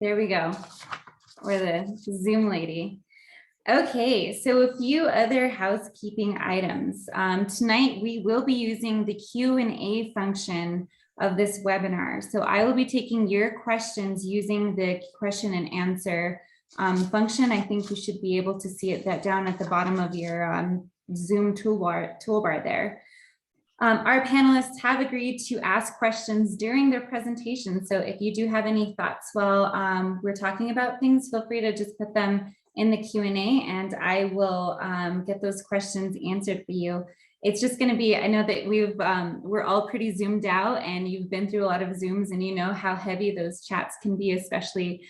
There we go. Or the Zoom lady. Okay, so a few other housekeeping items. Tonight, we will be using the Q&A function of this webinar. So I will be taking your questions using the question and answer function. I think you should be able to see that down at the bottom of your Zoom toolbar there. Our panelists have agreed to ask questions during their presentation. So if you do have any thoughts while we're talking about things, feel free to just put them in the Q&A and I will get those questions answered for you. It's just going to be, I know that we're all pretty zoomed out and you've been through a lot of Zooms and you know how heavy those chats can be, especially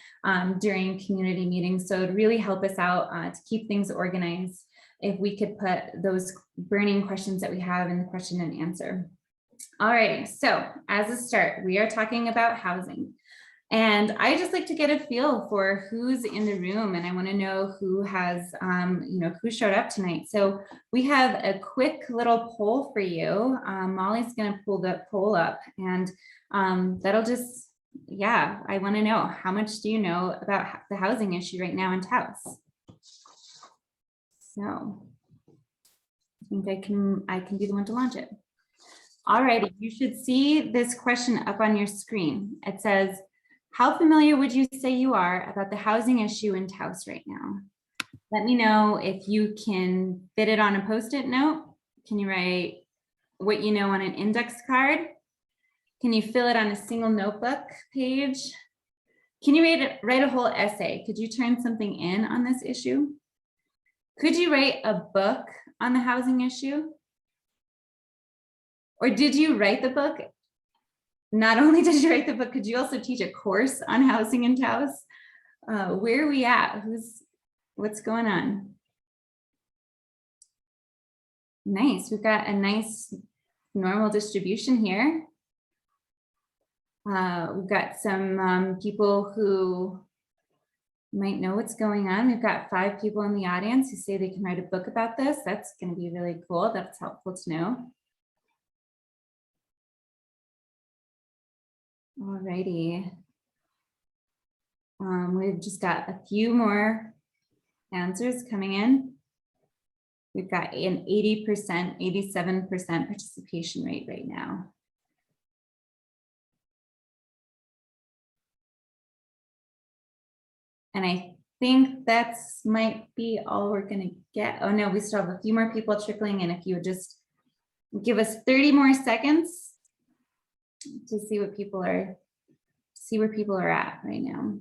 during community meetings. So it'd really help us out to keep things organized if we could put those burning questions that we have in the question and answer. All right, so as a start, we are talking about housing. And I just like to get a feel for who's in the room, and I want to know who has, who showed up tonight. So we have a quick little poll for you. Molly's going to pull the poll up, and that'll just, I want to know, how much do you know about the housing issue right now in Taos? So I think I can be the one to launch it. All righty, you should see this question up on your screen. It says, how familiar would you say you are about the housing issue in Taos right now? Let me know if you can fit it on a Post-it note. Can you write what you know on an index card? Can you fill it on a single notebook page? Can you write a whole essay? Could you turn something in on this issue? Could you write a book on the housing issue? Or did you write the book? Not only did you write the book, could you also teach a course on housing in Taos? Where are we at? What's going on? Nice, we've got a nice normal distribution here. We've got some people who might know what's going on. We've got 5 people in the audience who say they can write a book about this. That's going to be really cool. That's helpful to know. All righty. We've just got a few more answers coming in. We've got an 80%, 87% participation rate right now. And I think that's might be all we're going to get. Oh no, we still have a few more people trickling in. If you would just give us 30 more seconds to see what people are, where people are at right now.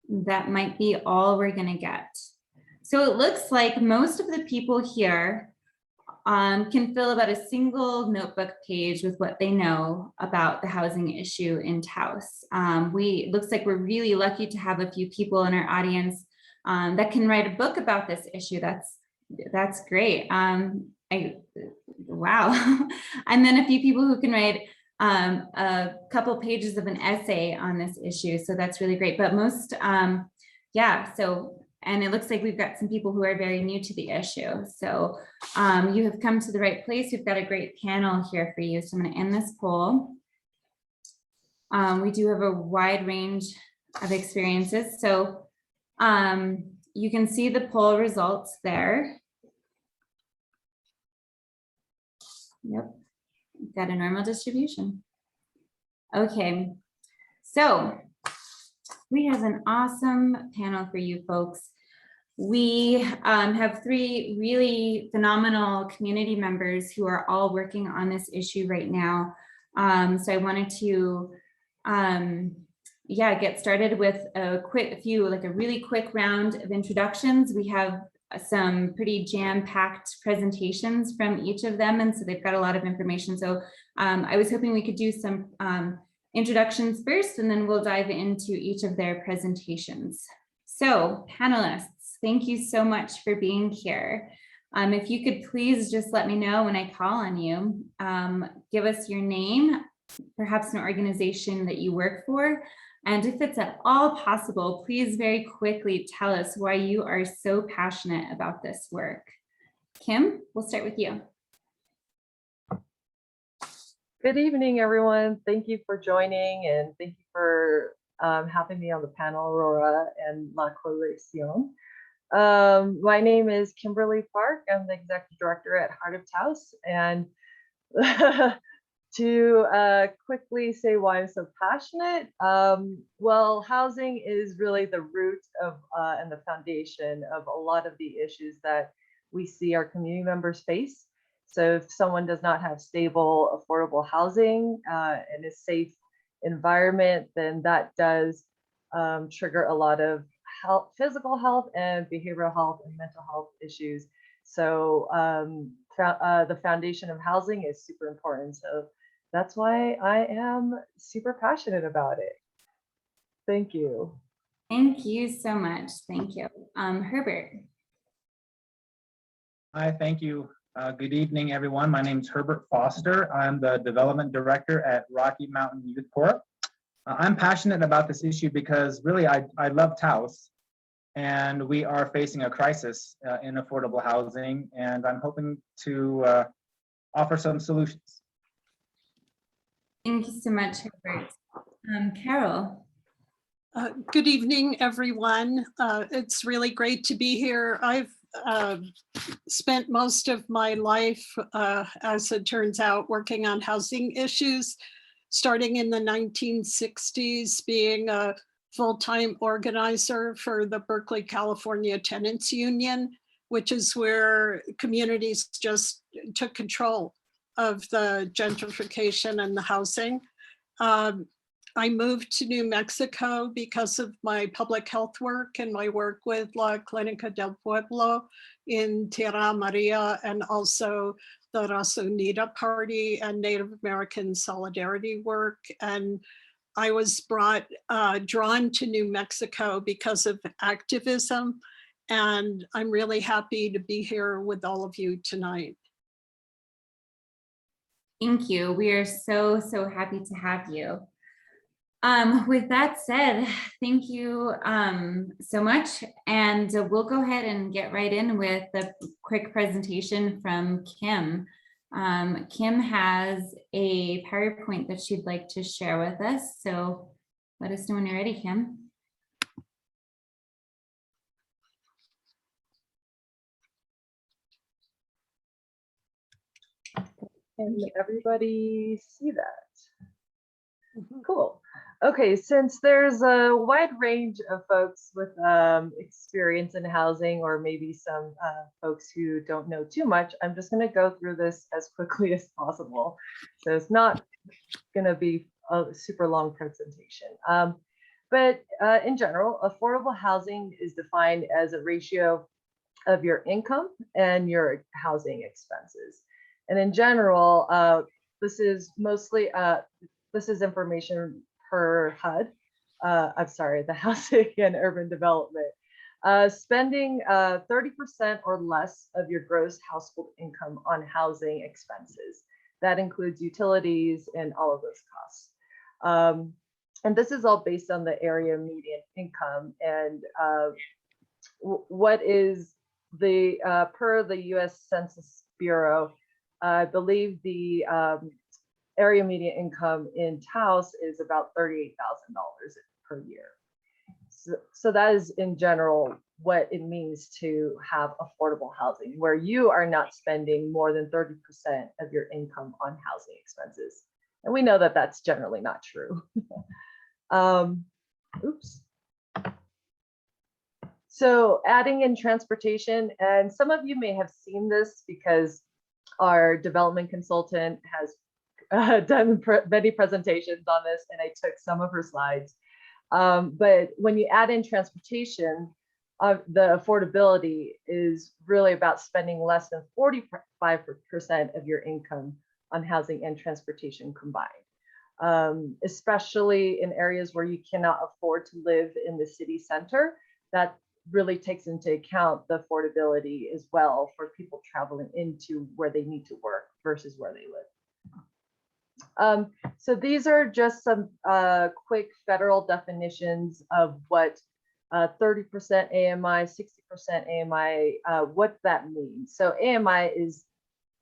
That might be all we're going to get. So it looks like most of the people here can fill about a single notebook page with what they know about the housing issue in Taos. It looks like we're really lucky to have a few people in our audience that can write a book about this issue. That's great. Wow. And then a few people who can write a couple pages of an essay on this issue. So that's really great. But most, and it looks like we've got some people who are very new to the issue. So you have come to the right place. We've got a great panel here for you. So I'm going to end this poll. We do have a wide range of experiences. So you can see the poll results there. Yep, we've got a normal distribution. Okay, so we have an awesome panel for you folks. We have 3 really phenomenal community members who are all working on this issue right now. So I wanted to get started with a really quick round of introductions. We have some pretty jam-packed presentations from each of them, and so they've got a lot of information. So I was hoping we could do some introductions first, and then we'll dive into each of their presentations. So panelists, thank you so much for being here. If you could please just let me know when I call on you. Give us your name, perhaps an organization that you work for, and if it's at all possible, please very quickly tell us why you are so passionate about this work. Kim, we'll start with you. Good evening, everyone. Thank you for joining, and thank you for having me on the panel, Aurora and La Coalición. My name is Kimberly Park. I'm the Executive Director at HEART of Taos. And to quickly say why I'm so passionate, well, housing is really the root of and the foundation of a lot of the issues that we see our community members face. So if someone does not have stable, affordable housing and a safe environment, then that does trigger a lot of health, physical health and behavioral health and mental health issues. So the foundation of housing is super important. So that's why I am super passionate about it. Thank you. Thank you so much. Thank you. Herbert. Hi, thank you. Good evening, everyone. My name is Herbert Foster. I'm the Development Director at Rocky Mountain Youth Corp. I'm passionate about this issue because really I love Taos, and we are facing a crisis in affordable housing, and I'm hoping to offer some solutions. Thank you so much, Herbert. Carol. Good evening, everyone. It's really great to be here. I've spent most of my life, as it turns out, working on housing issues, starting in the 1960s, being a full-time organizer for the Berkeley, California Tenants Union, which is where communities just took control of the gentrification and the housing. I moved to New Mexico because of my public health work and my work with La Clínica del Pueblo in Tierra Maria, and also the Raza Unida Party and Native American solidarity work. And I was drawn to New Mexico because of activism. And I'm really happy to be here with all of you tonight. Thank you. We are so happy to have you. With that said, thank you so much. And we'll go ahead and get right in with the quick presentation from Kim. Kim has a PowerPoint that she'd like to share with us. So let us know when you're ready, Kim. Can everybody see that? Cool. Okay, since there's a wide range of folks with experience in housing, or maybe some folks who don't know too much, I'm just going to go through this as quickly as possible. So it's not going to be a super long presentation. But in general, affordable housing is defined as a ratio of your income and your housing expenses. And in general, this is mostly this is information per HUD. I'm sorry, the Housing and Urban Development. Spending 30% or less of your gross household income on housing expenses. That includes utilities and all of those costs. And this is all based on the area median income. And what is the, per the US Census Bureau, I believe the area median income in Taos is about $38,000 per year. So that is in general what it means to have affordable housing, where you are not spending more than 30% of your income on housing expenses. And we know that that's generally not true. Oops. So adding in transportation, and some of you may have seen this because our development consultant has done many presentations on this, and I took some of her slides. But when you add in transportation, the affordability is really about spending less than 45% of your income on housing and transportation combined, especially in areas where you cannot afford to live in the city center. That really takes into account the affordability as well for people traveling into where they need to work versus where they live. So these are just some quick federal definitions of what 30% AMI, 60% AMI, what that means. So AMI is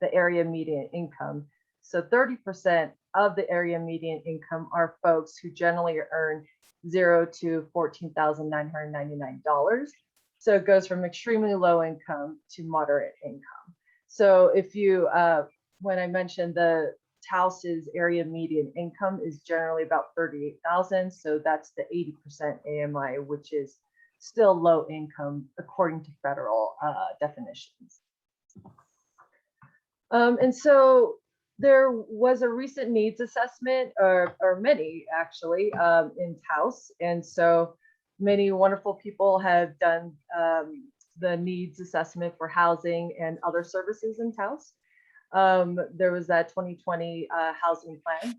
the area median income. So 30% of the area median income are folks who generally earn $0 to $14,999. So it goes from extremely low income to moderate income. So if you, when I mentioned the Taos's area median income is generally about 38,000. So that's the 80% AMI, which is still low income according to federal definitions. And so there was a recent needs assessment, or many actually, in Taos. And so many wonderful people have done the needs assessment for housing and other services in Taos. There was that 2020 housing plan.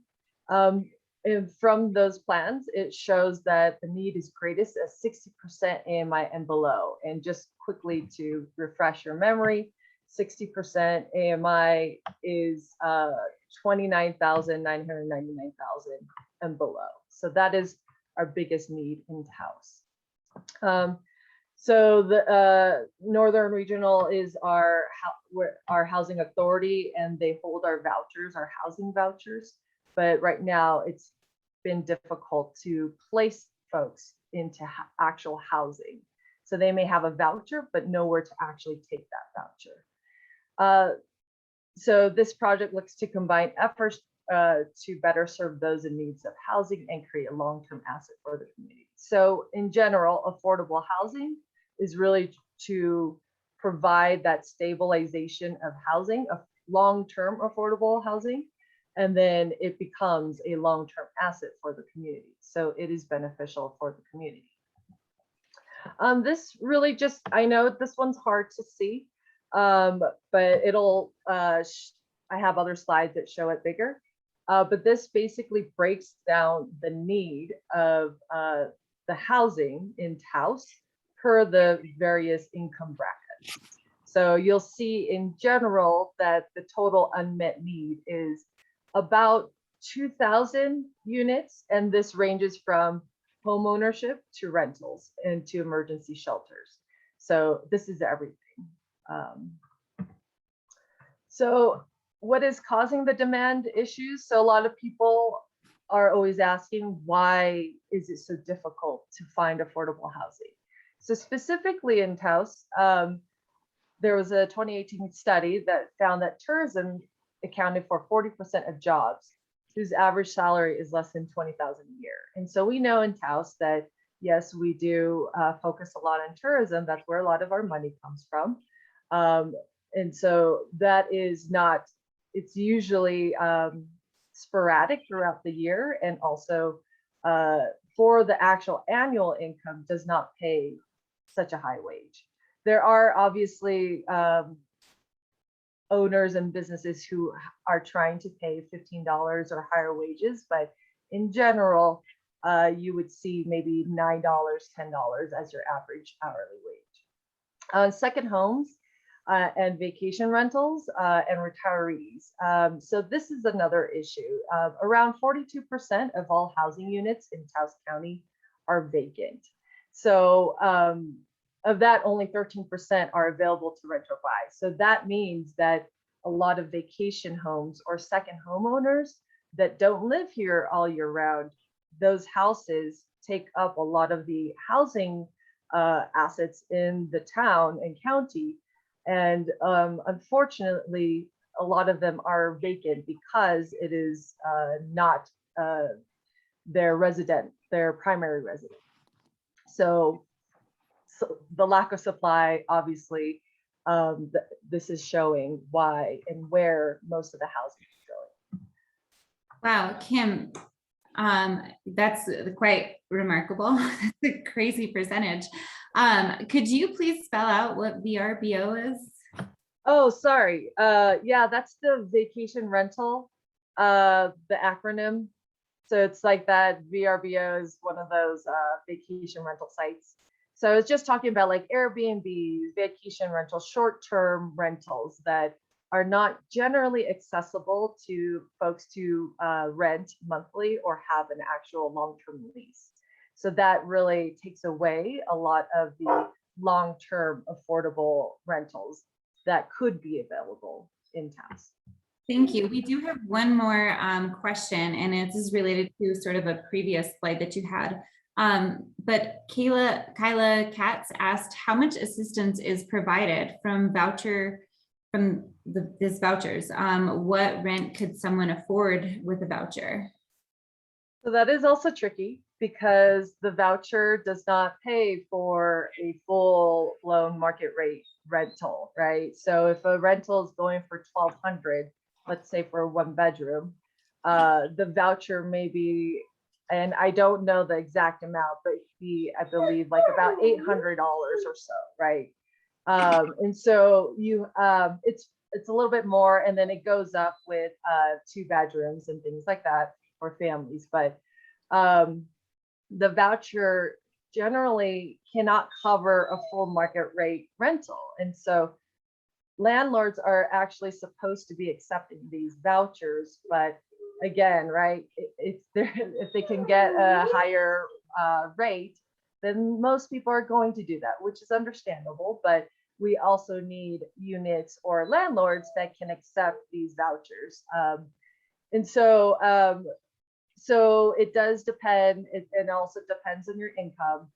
And from those plans, it shows that the need is greatest at 60% AMI and below. And just quickly to refresh your memory, 60% AMI is 29,999,000 and below. So that is our biggest need in Taos. So the Northern Regional is our housing authority, and they hold our vouchers, our housing vouchers. But right now it's been difficult to place folks into actual housing. So they may have a voucher, but nowhere to actually take that voucher. So this project looks to combine efforts to better serve those in need of housing and create a long-term asset for the community. So in general, affordable housing is really to provide that stabilization of housing, of long-term affordable housing, and then it becomes a long-term asset for the community. So it is beneficial for the community. This really just, I know this one's hard to see, but it'll, I have other slides that show it bigger. But this basically breaks down the need of the housing in Taos per the various income brackets. So you'll see in general that the total unmet need is about 2,000 units, and this ranges from home ownership to rentals and to emergency shelters. So this is everything. So what is causing the demand issues? So a lot of people are always asking, why is it so difficult to find affordable housing? So specifically in Taos, there was a 2018 study that found that tourism accounted for 40% of jobs whose average salary is less than $20,000 a year. And so we know in Taos that, yes, we do focus a lot on tourism. That's where a lot of our money comes from. And so that is not, it's usually sporadic throughout the year, and also for the actual annual income does not pay such a high wage. There are obviously owners and businesses who are trying to pay $15 or higher wages, but in general, you would see maybe $9, $10 as your average hourly wage. Second homes and vacation rentals and retirees. So this is another issue. Around 42% of all housing units in Taos County are vacant. So of that, only 13% are available to rent or buy. So that means that a lot of vacation homes or second homeowners that don't live here all year round, those houses take up a lot of the housing assets in the town and county. And unfortunately, a lot of them are vacant because it is not their resident, their primary residence. So the lack of supply, obviously, this is showing why and where most of the housing is going. Wow, Kim, that's quite remarkable. That's a crazy percentage. Could you please spell out what VRBO is? Oh, sorry. Yeah, that's the vacation rental, the acronym. So it's like that. VRBO is one of those vacation rental sites. So I was just talking about like Airbnb, vacation rentals, short-term rentals that are not generally accessible to folks to rent monthly or have an actual long-term lease. So that really takes away a lot of the long-term affordable rentals that could be available in Taos. Thank you. We do have one more question, and it is related to sort of a previous slide that you had. But Kyla Katz asked, how much assistance is provided from these vouchers? What rent could someone afford with a voucher? So that is also tricky because the voucher does not pay for a full-blown market rate rental, right? So if a rental is going for $1,200, let's say for a 1-bedroom, the voucher may be, and I don't know the exact amount, but I believe like about $800 or so, right? And so it's a little bit more, and then it goes up with 2 bedrooms and things like that for families. But the voucher generally cannot cover a full market rate rental. And so landlords are actually supposed to be accepting these vouchers, but again, right, if they can get a higher rate, then most people are going to do that, which is understandable. But we also need units or landlords that can accept these vouchers. And so so it does depend, it also depends on your income,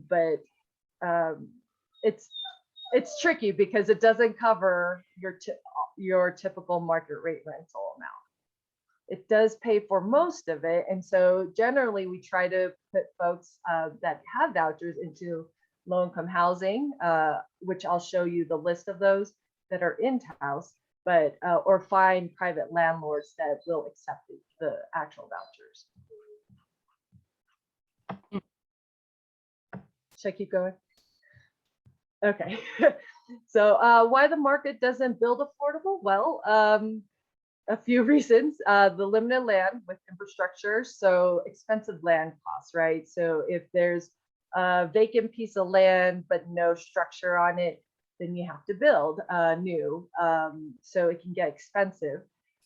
but it's tricky because it doesn't cover your typical market rate rental amount. It does pay for most of it, and so generally we try to put folks that have vouchers into low-income housing, which I'll show you the list of those that are in Taos, but or find private landlords that will accept the actual vouchers. Should I keep going? Okay. So why the market doesn't build affordable? Well, a few reasons. The limited land with infrastructure, so expensive land costs, right? So if there's a vacant piece of land but no structure on it, then you have to build new. So it can get expensive.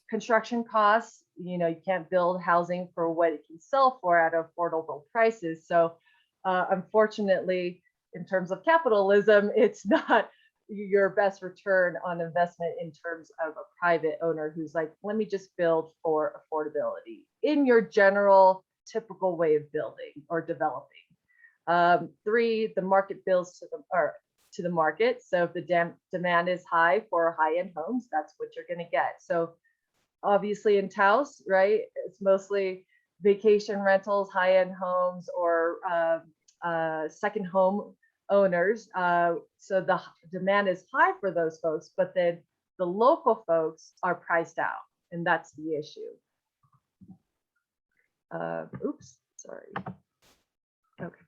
Construction costs, you can't build housing for what it can sell for at affordable prices. So unfortunately, in terms of capitalism, it's not your best return on investment in terms of a private owner who's like, let me just build for affordability in your general typical way of building or developing. 3, the market builds to the market. So if the demand is high for high-end homes, that's what you're going to get. So obviously in Taos, right, it's mostly vacation rentals, high-end homes, or second home owners. So the demand is high for those folks, but then the local folks are priced out, and that's the issue. Oops, sorry. Okay.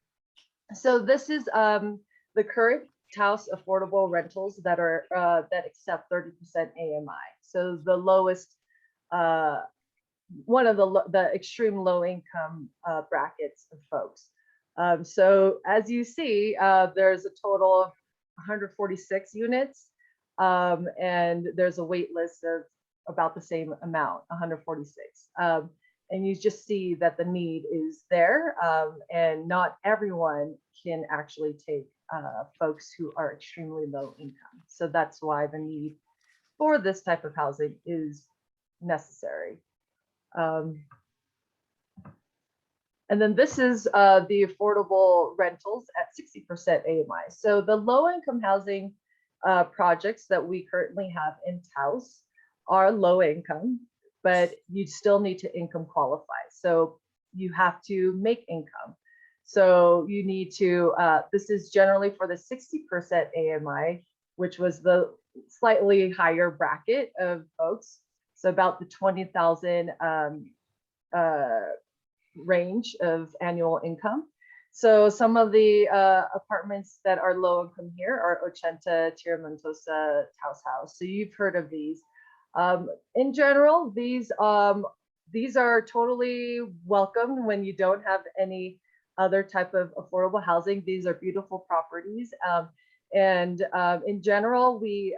So this is the current Taos affordable rentals that are that accept 30% AMI. So the lowest, one of the extreme low income brackets of folks. So as you see, there's a total of 146 units, and there's a wait list of about the same amount, 146. And you just see that the need is there, and not everyone can actually take folks who are extremely low income. So that's why the need for this type of housing is necessary. And then this is the affordable rentals at 60% AMI. So the low income housing projects that we currently have in Taos are low income, but you still need to income qualify. So you have to make income. So you need to, this is generally for the 60% AMI, which was the slightly higher bracket of folks. So about the 20,000 range of annual income. So some of the apartments that are low income here are Ochenta, Tierra Montosa, Taos House. So you've heard of these. In general, these are totally welcome when you don't have any other type of affordable housing. These are beautiful properties. And in general, we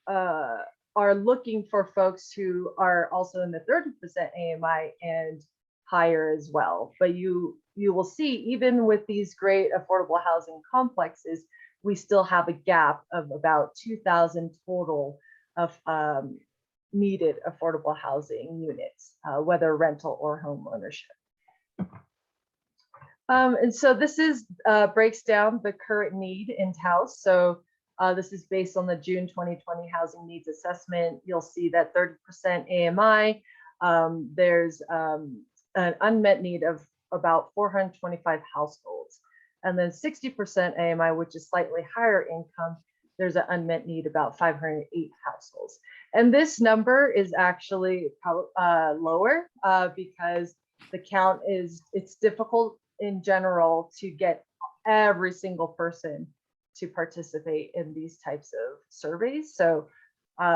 are looking for folks who are also in the 30% AMI and higher as well. But you you will see, even with these great affordable housing complexes, we still have a gap of about 2,000 total of needed affordable housing units, whether rental or home ownership. And so this is breaks down the current need in Taos. So this is based on the June 2020 Housing Needs Assessment. You'll see that 30% AMI, there's an unmet need of about 425 households. And then 60% AMI, which is slightly higher income, there's an unmet need about 508 households. And this number is actually lower because the count is, it's difficult in general to get every single person to participate in these types of surveys. So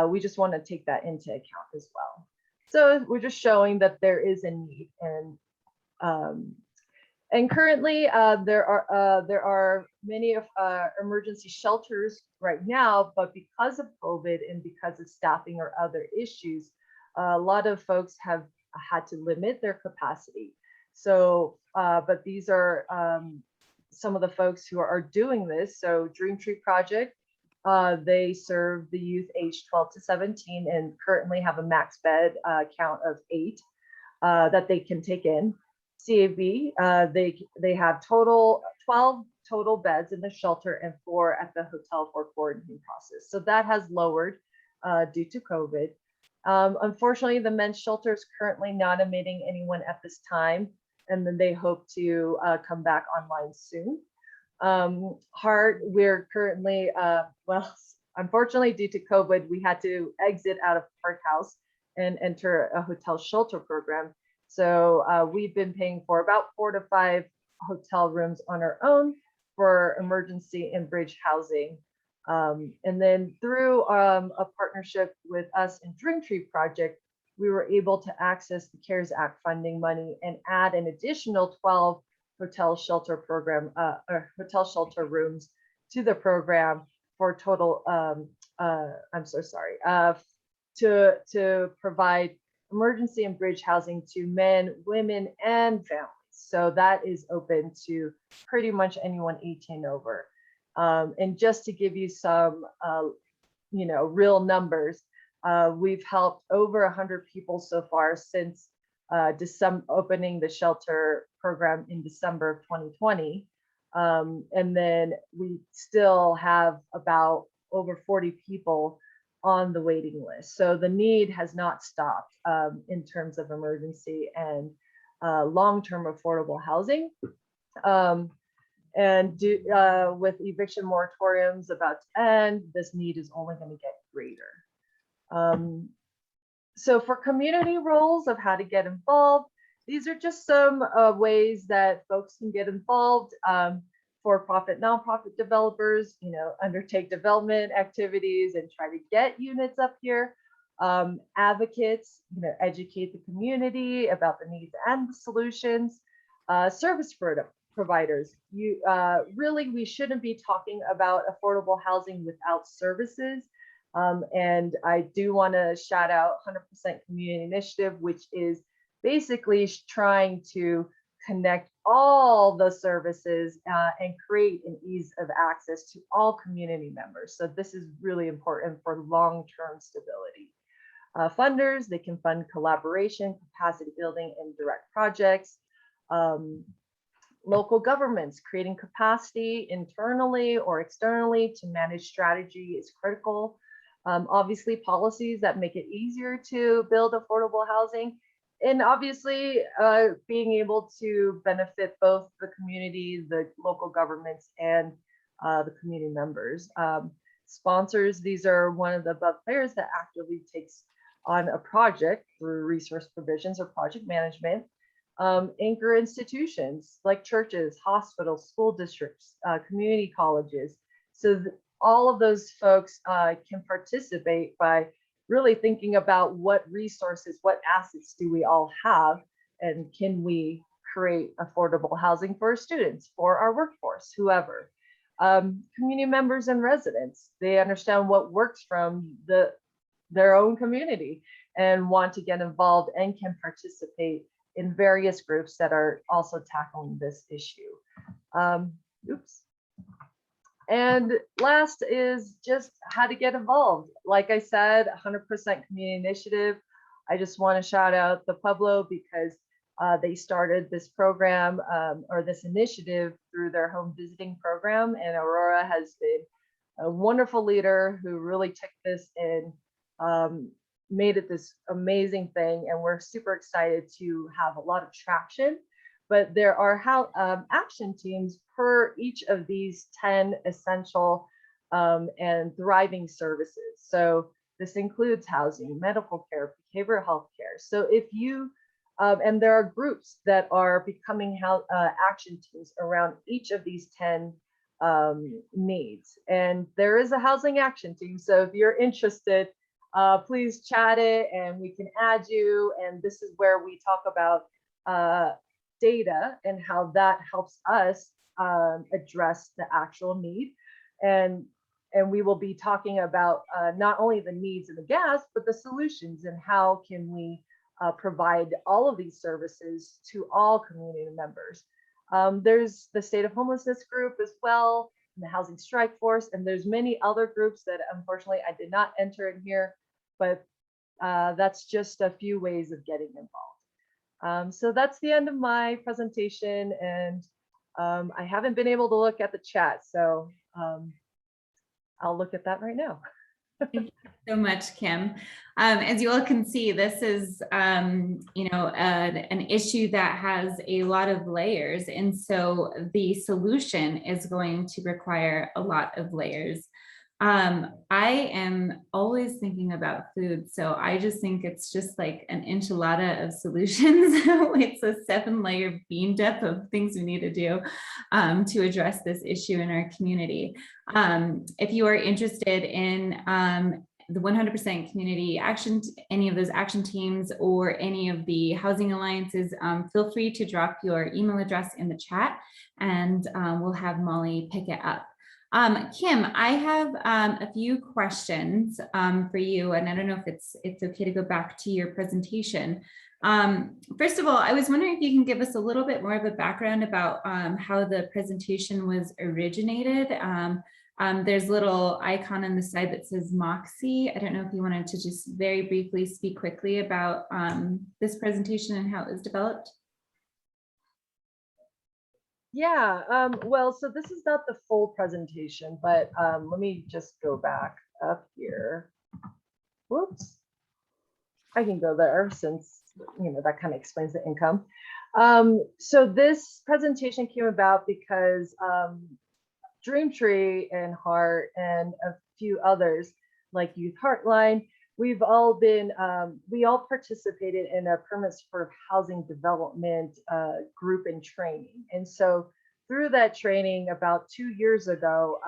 we just want to take that into account as well. So we're just showing that there is a need, and currently there are many of emergency shelters right now, but because of COVID and because of staffing or other issues, a lot of folks have had to limit their capacity. So, but these are some of the folks who are doing this. So Dream Tree Project, they serve the youth aged 12 to 17 and currently have a max bed count of 8 that they can take in. CAB, they have 12 total beds in the shelter and 4 at the hotel for quarantine process. So that has lowered due to COVID. Unfortunately, the men's shelter is currently not admitting anyone at this time, and then they hope to come back online soon. HEART, we're currently, well, unfortunately, due to COVID, we had to exit out of HEART House and enter a hotel shelter program. So we've been paying for about 4 to 5 hotel rooms on our own for emergency and bridge housing. And then through a partnership with us and Dream Tree Project, we were able to access the CARES Act funding money and add an additional 12 hotel shelter program, or hotel shelter rooms to the program for total, I'm so sorry, to provide emergency and bridge housing to men, women, and families. So that is open to pretty much anyone 18 over. And just to give you some, real numbers, we've helped over 100 people so far since opening the shelter program in December of 2020. And then we still have about over 40 people on the waiting list. So the need has not stopped in terms of emergency and long-term affordable housing. And with eviction moratoriums about to end, this need is only going to get greater. So for community roles of how to get involved, these are just some ways that folks can get involved. For-profit, nonprofit developers, undertake development activities and try to get units up here. Advocates, educate the community about the needs and the solutions. Service providers, really, we shouldn't be talking about affordable housing without services. And I do want to shout out 100% Community Initiative, which is basically trying to connect all the services and create an ease of access to all community members. So this is really important for long-term stability. Funders, they can fund collaboration, capacity building, and direct projects. Local governments, creating capacity internally or externally to manage strategy is critical. Obviously, policies that make it easier to build affordable housing. And obviously, being able to benefit both the community, the local governments, and the community members. Sponsors, these are one of the above players that actively takes on a project through resource provisions or project management. Anchor institutions like churches, hospitals, school districts, community colleges. So all of those folks can participate by really thinking about what resources, what assets do we all have, and can we create affordable housing for our students, for our workforce, whoever. Community members and residents, they understand what works from their own community and want to get involved and can participate in various groups that are also tackling this issue. Oops. And last is just how to get involved. Like I said, 100% community initiative. I just want to shout out the Pueblo because they started this program or this initiative through their home visiting program. And Aurora has been a wonderful leader who really took this and made it this amazing thing. And we're super excited to have a lot of traction. But there are action teams per each of these 10 essential and thriving services. So this includes housing, medical care, behavioral health care. So if you, and there are groups that are becoming action teams around each of these 10 needs. And there is a housing action team. So if you're interested, please chat it and we can add you. And this is where we talk about data and how that helps us address the actual need. And we will be talking about not only the needs and the gaps, but the solutions and how can we provide all of these services to all community members. There's the State of Homelessness group as well, and the Housing Strike Force, and there's many other groups that unfortunately I did not enter in here, but that's just a few ways of getting involved. So that's the end of my presentation, and I haven't been able to look at the chat, so I'll look at that right now. Thank you so much, Kim. As you all can see, this is, you know, an issue that has a lot of layers, and so the solution is going to require a lot of layers. I am always thinking about food, so I just think it's just like an enchilada of solutions. It's a 7-layer bean dip of things we need to do to address this issue in our community. If you are interested in the 100% community action, any of those action teams or any of the housing alliances, feel free to drop your email address in the chat and we'll have Molly pick it up. Kim, I have a few questions for you, and I don't know if it's okay to go back to your presentation. First of all, I was wondering if you can give us a little bit more of a background about how the presentation was originated. There's a little icon on the side that says Moxie. I don't know if you wanted to just very briefly speak quickly about this presentation and how it was developed. Yeah, well, so this is not the full presentation, but let me just go back up here. Whoops. I can go there since, you know, that kind of explains the income. So this presentation came about because Dreamtree and HEART and a few others like Youth Heartline, we've all been, we all participated in a permanent supportive housing development group and training. And so through that training about 2 years ago,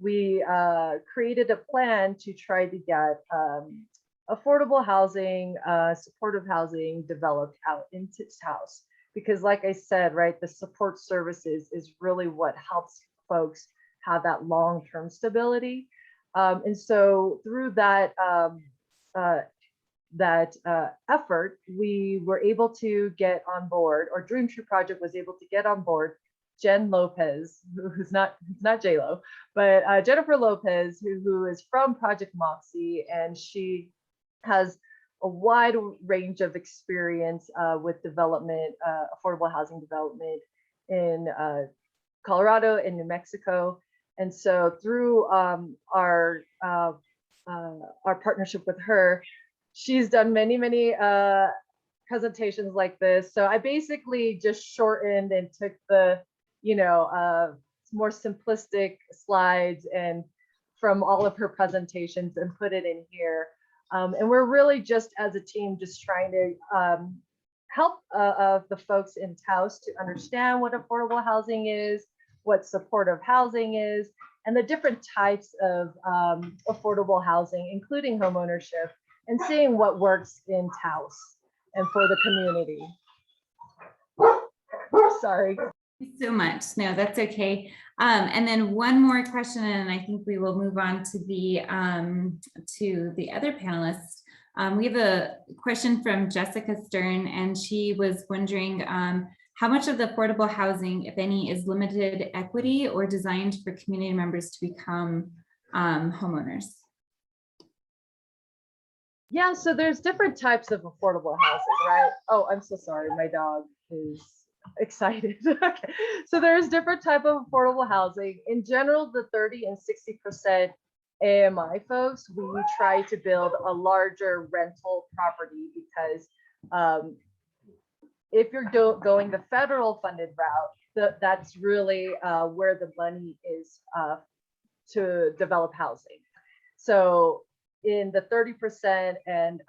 we created a plan to try to get affordable housing, supportive housing developed out into Taos. Because like I said, right, the support services is really what helps folks have that long-term stability. And so through that effort, we were able to get on board, or Dreamtree Project was able to get on board Jen Lopez, who's not J-Lo, but Jennifer Lopez, who is from Project Moxie, and she has a wide range of experience with development, affordable housing development in Colorado and New Mexico. And so through our partnership with her, she's done many presentations like this. So I basically just shortened and took the, you know, more simplistic slides and from all of her presentations and put it in here. And we're really just as a team just trying to help the folks in Taos to understand what affordable housing is, what supportive housing is, and the different types of affordable housing, including homeownership, and seeing what works in Taos and for the community. Sorry. Thank you so much. No, that's okay. And then one more question, and I think we will move on to the other panelists. We have a question from Jessica Stern, and she was wondering how much of the affordable housing, if any, is limited equity or designed for community members to become homeowners? Yeah, so there's different types of affordable housing, right? Oh, I'm so sorry, my dog is excited. Okay. So there's different type of affordable housing. In general, the 30 and 60% AMI folks, we try to build a larger rental property because if you're going the federal funded route, that's really where the money is to develop housing. So in the 30% and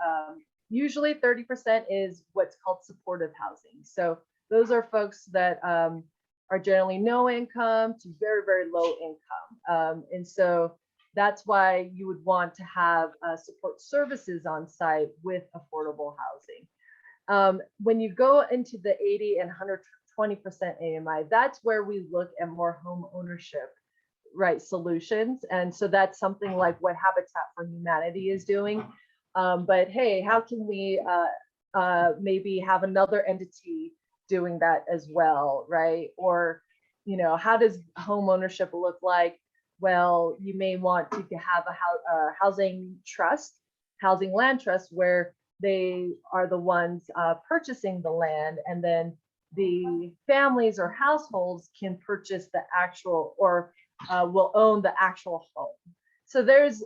usually 30% is what's called supportive housing. So those are folks that are generally no income to very, very low income. And so that's why you would want to have support services on site with affordable housing. When you go into the 80 and 120% AMI, that's where we look at more home ownership, right, solutions. And so that's something like what Habitat for Humanity is doing. But hey, how can we maybe have another entity doing that as well, right? Or, you know, how does home ownership look like? Well, you may want to have a housing trust, housing land trust, where they are the ones purchasing the land, and then the families or households can purchase the actual or will own the actual home. So there's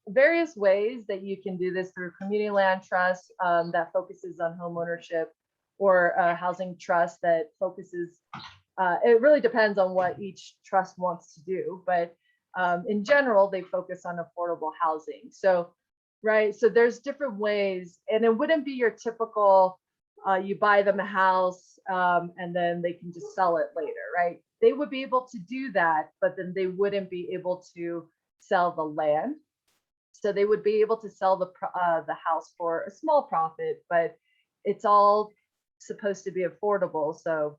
various ways that you can do this through community land trust that focuses on home ownership, or a housing trust that focuses, it really depends on what each trust wants to do, but in general, they focus on affordable housing. So, right, so there's different ways, and it wouldn't be your typical, you buy them a house and then they can just sell it later, right? They would be able to do that, but then they wouldn't be able to sell the land. So they would be able to sell the house for a small profit, but it's all supposed to be affordable. So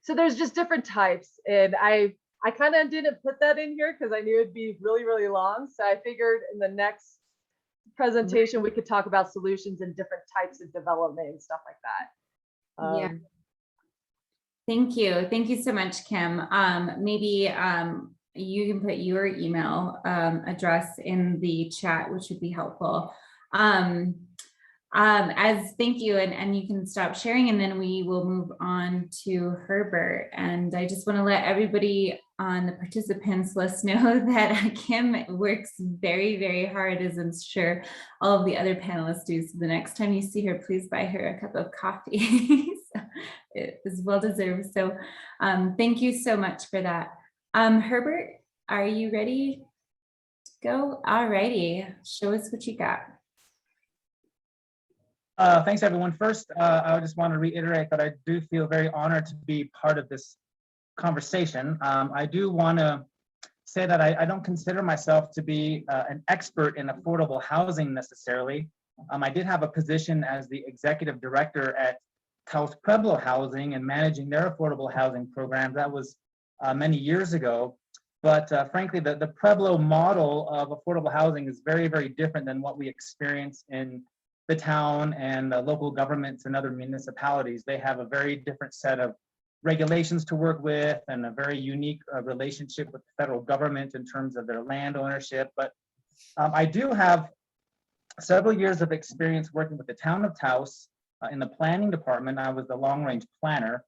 so there's just different types, and I kind of didn't put that in here because I knew it'd be really, really long. So I figured in the next presentation we could talk about solutions and different types of development and stuff like that. Yeah. Thank you. Thank you so much, Kim. Maybe you can put your email address in the chat, which would be helpful. As thank you, and you can stop sharing, and then we will move on to Herbert. And I just want to let everybody on the participants list know that Kim works very, very hard, as I'm sure all of the other panelists do. So the next time you see her, please buy her a cup of coffee. So it is well deserved. So thank you so much for that. Herbert, are you ready to go? All righty, show us what you got. Thanks, everyone. First, I just want to reiterate that I do feel very honored to be part of this conversation. I do want to say that I don't consider myself to be an expert in affordable housing necessarily. I did have a position as the executive director at Taos Pueblo Housing and managing their affordable housing program. That was many years ago. But frankly, the Pueblo model of affordable housing is very, very different than what we experience in the town and local governments and other municipalities. They have a very different set of regulations to work with and a very unique relationship with the federal government in terms of their land ownership. But I do have several years of experience working with the town of Taos in the planning department. I was the long-range planner.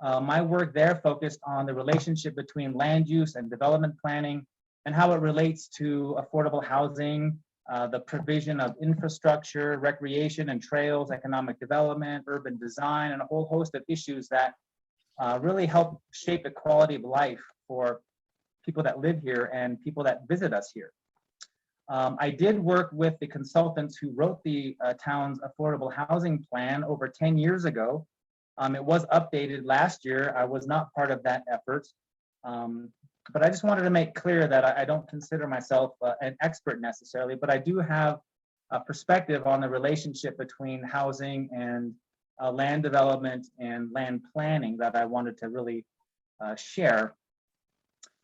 My work there focused on the relationship between land use and development planning and how it relates to affordable housing, the provision of infrastructure, recreation and trails, economic development, urban design, and a whole host of issues that really help shape the quality of life for people that live here and people that visit us here. I did work with the consultants who wrote the town's affordable housing plan over 10 years ago. It was updated last year. I was not part of that effort. But I just wanted to make clear that I don't consider myself an expert necessarily, but I do have a perspective on the relationship between housing and land development and land planning that I wanted to really share.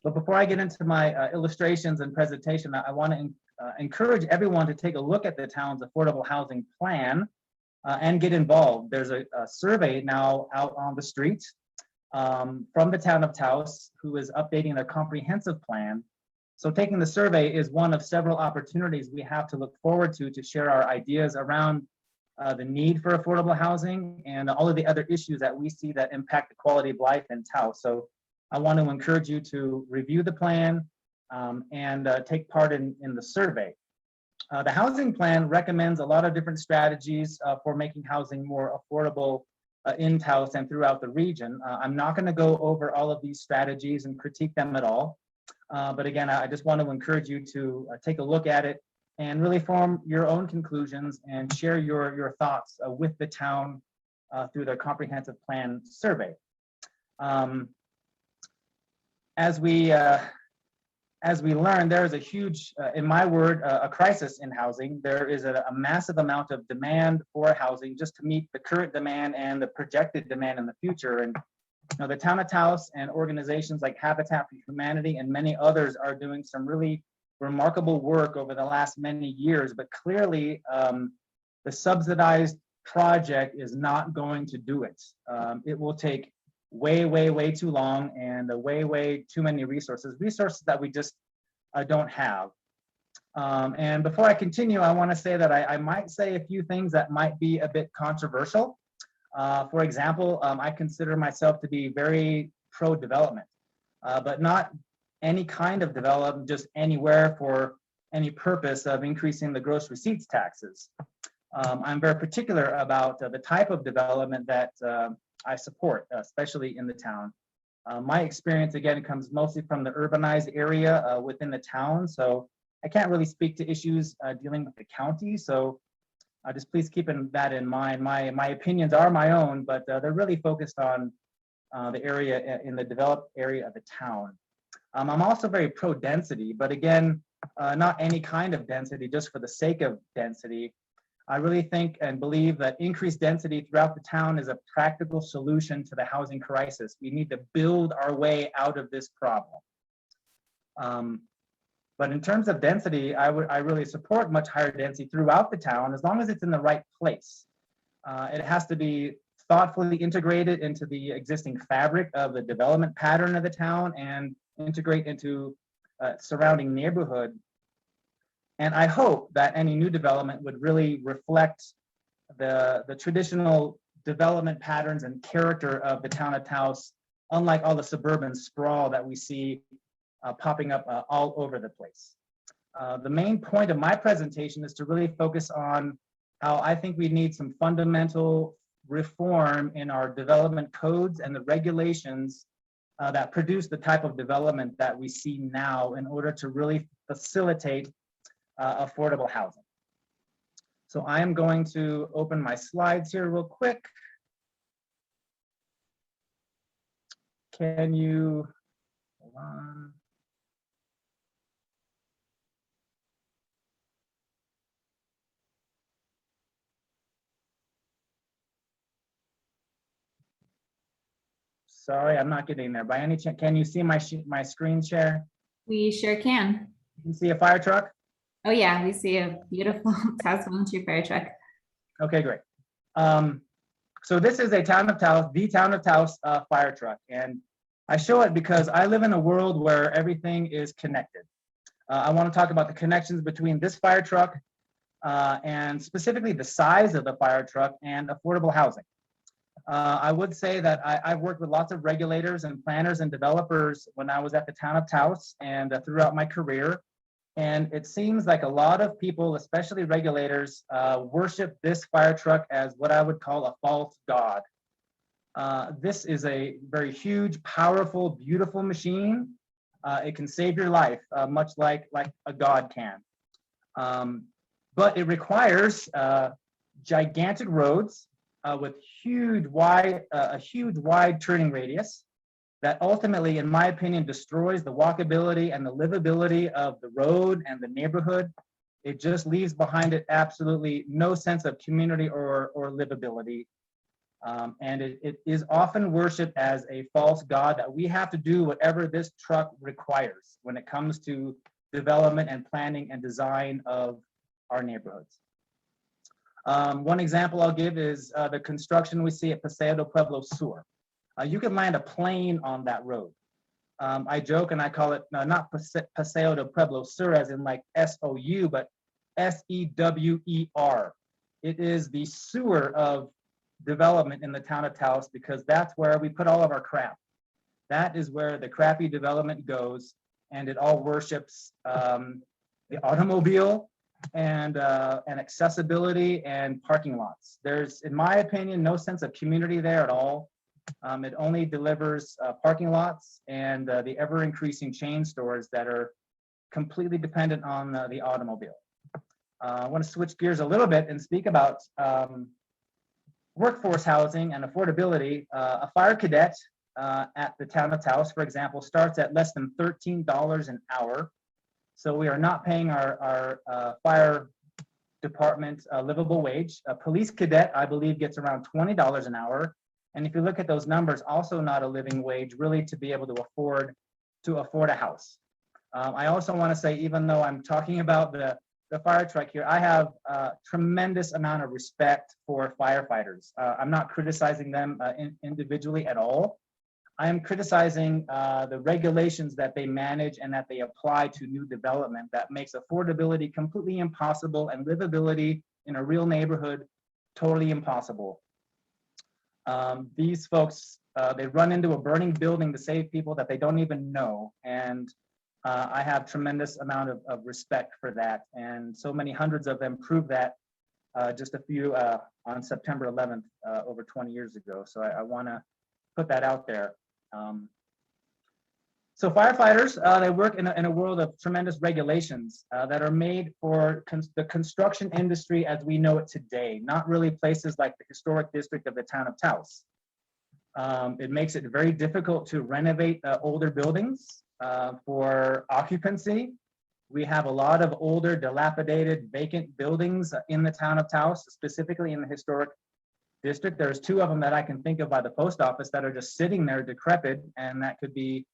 But before I get into my illustrations and presentation, I want to encourage everyone to take a look at the town's affordable housing plan and get involved. There's a survey now out on the street from the town of Taos, who is updating their comprehensive plan. So taking the survey is one of several opportunities we have to look forward to share our ideas around the need for affordable housing and all of the other issues that we see that impact the quality of life in Taos. So I want to encourage you to review the plan and take part in the survey. The housing plan recommends a lot of different strategies for making housing more affordable in Taos and throughout the region. I'm not going to go over all of these strategies and critique them at all. But again, I just want to encourage you to take a look at it and really form your own conclusions and share your thoughts with the town through their comprehensive plan survey. As we learn, there is a huge, in my word, a crisis in housing. There is a massive amount of demand for housing just to meet the current demand and the projected demand in the future. And the town of Taos and organizations like Habitat for Humanity and many others are doing some really remarkable work over the last many years, but clearly the subsidized project is not going to do it. It will take way too long and way too many resources that we just don't have. And before I continue, I want to say that I might say a few things that might be a bit controversial. For example, I consider myself to be very pro-development, but not any kind of development just anywhere for any purpose of increasing the gross receipts taxes. I'm very particular about the type of development that I support, especially in the town. My experience, again, comes mostly from the urbanized area within the town, so I can't really speak to issues dealing with the county, so just please keep that in mind. My opinions are my own, but they're really focused on the area in the developed area of the town. I'm also very pro-density, but again, not any kind of density just for the sake of density. I really think and believe that increased density throughout the town is a practical solution to the housing crisis. We need to build our way out of this problem. But in terms of density, I really support much higher density throughout the town as long as it's in the right place. It has to be thoughtfully integrated into the existing fabric of the development pattern of the town and integrate into surrounding neighborhood. And I hope that any new development would really reflect the traditional development patterns and character of the town of Taos, unlike all the suburban sprawl that we see popping up all over the place. The main point of my presentation is to really focus on how I think we need some fundamental reform in our development codes and the regulations that produce the type of development that we see now in order to really facilitate affordable housing. So I am going to open my slides here real quick. Can you, hold on. Sorry, I'm not getting there. By any chance, can you see my screen share? We sure can. You can see a fire truck? Oh yeah, we see a beautiful Taos volunteer fire truck. Okay, great. So this is a town of Taos, the town of Taos fire truck. And I show it because I live in a world where everything is connected. I want to talk about the connections between this fire truck and specifically the size of the fire truck and affordable housing. I would say that I've worked with lots of regulators and planners and developers when I was at the town of Taos and throughout my career. And it seems like a lot of people, especially regulators, worship this fire truck as what I would call a false god. This is a very huge, powerful, beautiful machine. It can save your life, much like a god can. But it requires gigantic roads with a huge wide turning radius that ultimately, in my opinion, destroys the walkability and the livability of the road and the neighborhood. It just leaves behind it absolutely no sense of community or livability. And it is often worshiped as a false god that we have to do whatever this truck requires when it comes to development and planning and design of our neighborhoods. One example I'll give is the construction we see at Paseo del Pueblo Sur. You can land a plane on that road. I joke and I call it not Paseo del Pueblo Sur as in like S-O-U, but S-E-W-E-R. It is the sewer of development in the town of Taos because that's where we put all of our crap. That is where the crappy development goes, and it all worships the automobile and accessibility and parking lots. There's, in my opinion, no sense of community there at all. It only delivers parking lots and the ever-increasing chain stores that are completely dependent on the automobile. I want to switch gears a little bit and speak about workforce housing and affordability. A fire cadet at the town of Taos, for example, starts at less than $13 an hour. So we are not paying our fire department a livable wage. A police cadet, I believe, gets around $20 an hour. And if you look at those numbers, also not a living wage, really to be able to afford a house. I also want to say, even though I'm talking about the fire truck here, I have a tremendous amount of respect for firefighters. I'm not criticizing them individually at all. I am criticizing the regulations that they manage and that they apply to new development that makes affordability completely impossible and livability in a real neighborhood totally impossible. These folks, they run into a burning building to save people that they don't even know. And I have tremendous amount of respect for that. And so many hundreds of them prove that just a few on September 11th, over 20 years ago. So I want to put that out there. So firefighters, they work in a world of tremendous regulations that are made for the construction industry as we know it today, not really places like the historic district of the town of Taos. It makes it very difficult to renovate older buildings for occupancy. We have a lot of older, dilapidated, vacant buildings in the town of Taos, specifically in the historic district. There's two of them that I can think of by the post office that are just sitting there decrepit, and that could be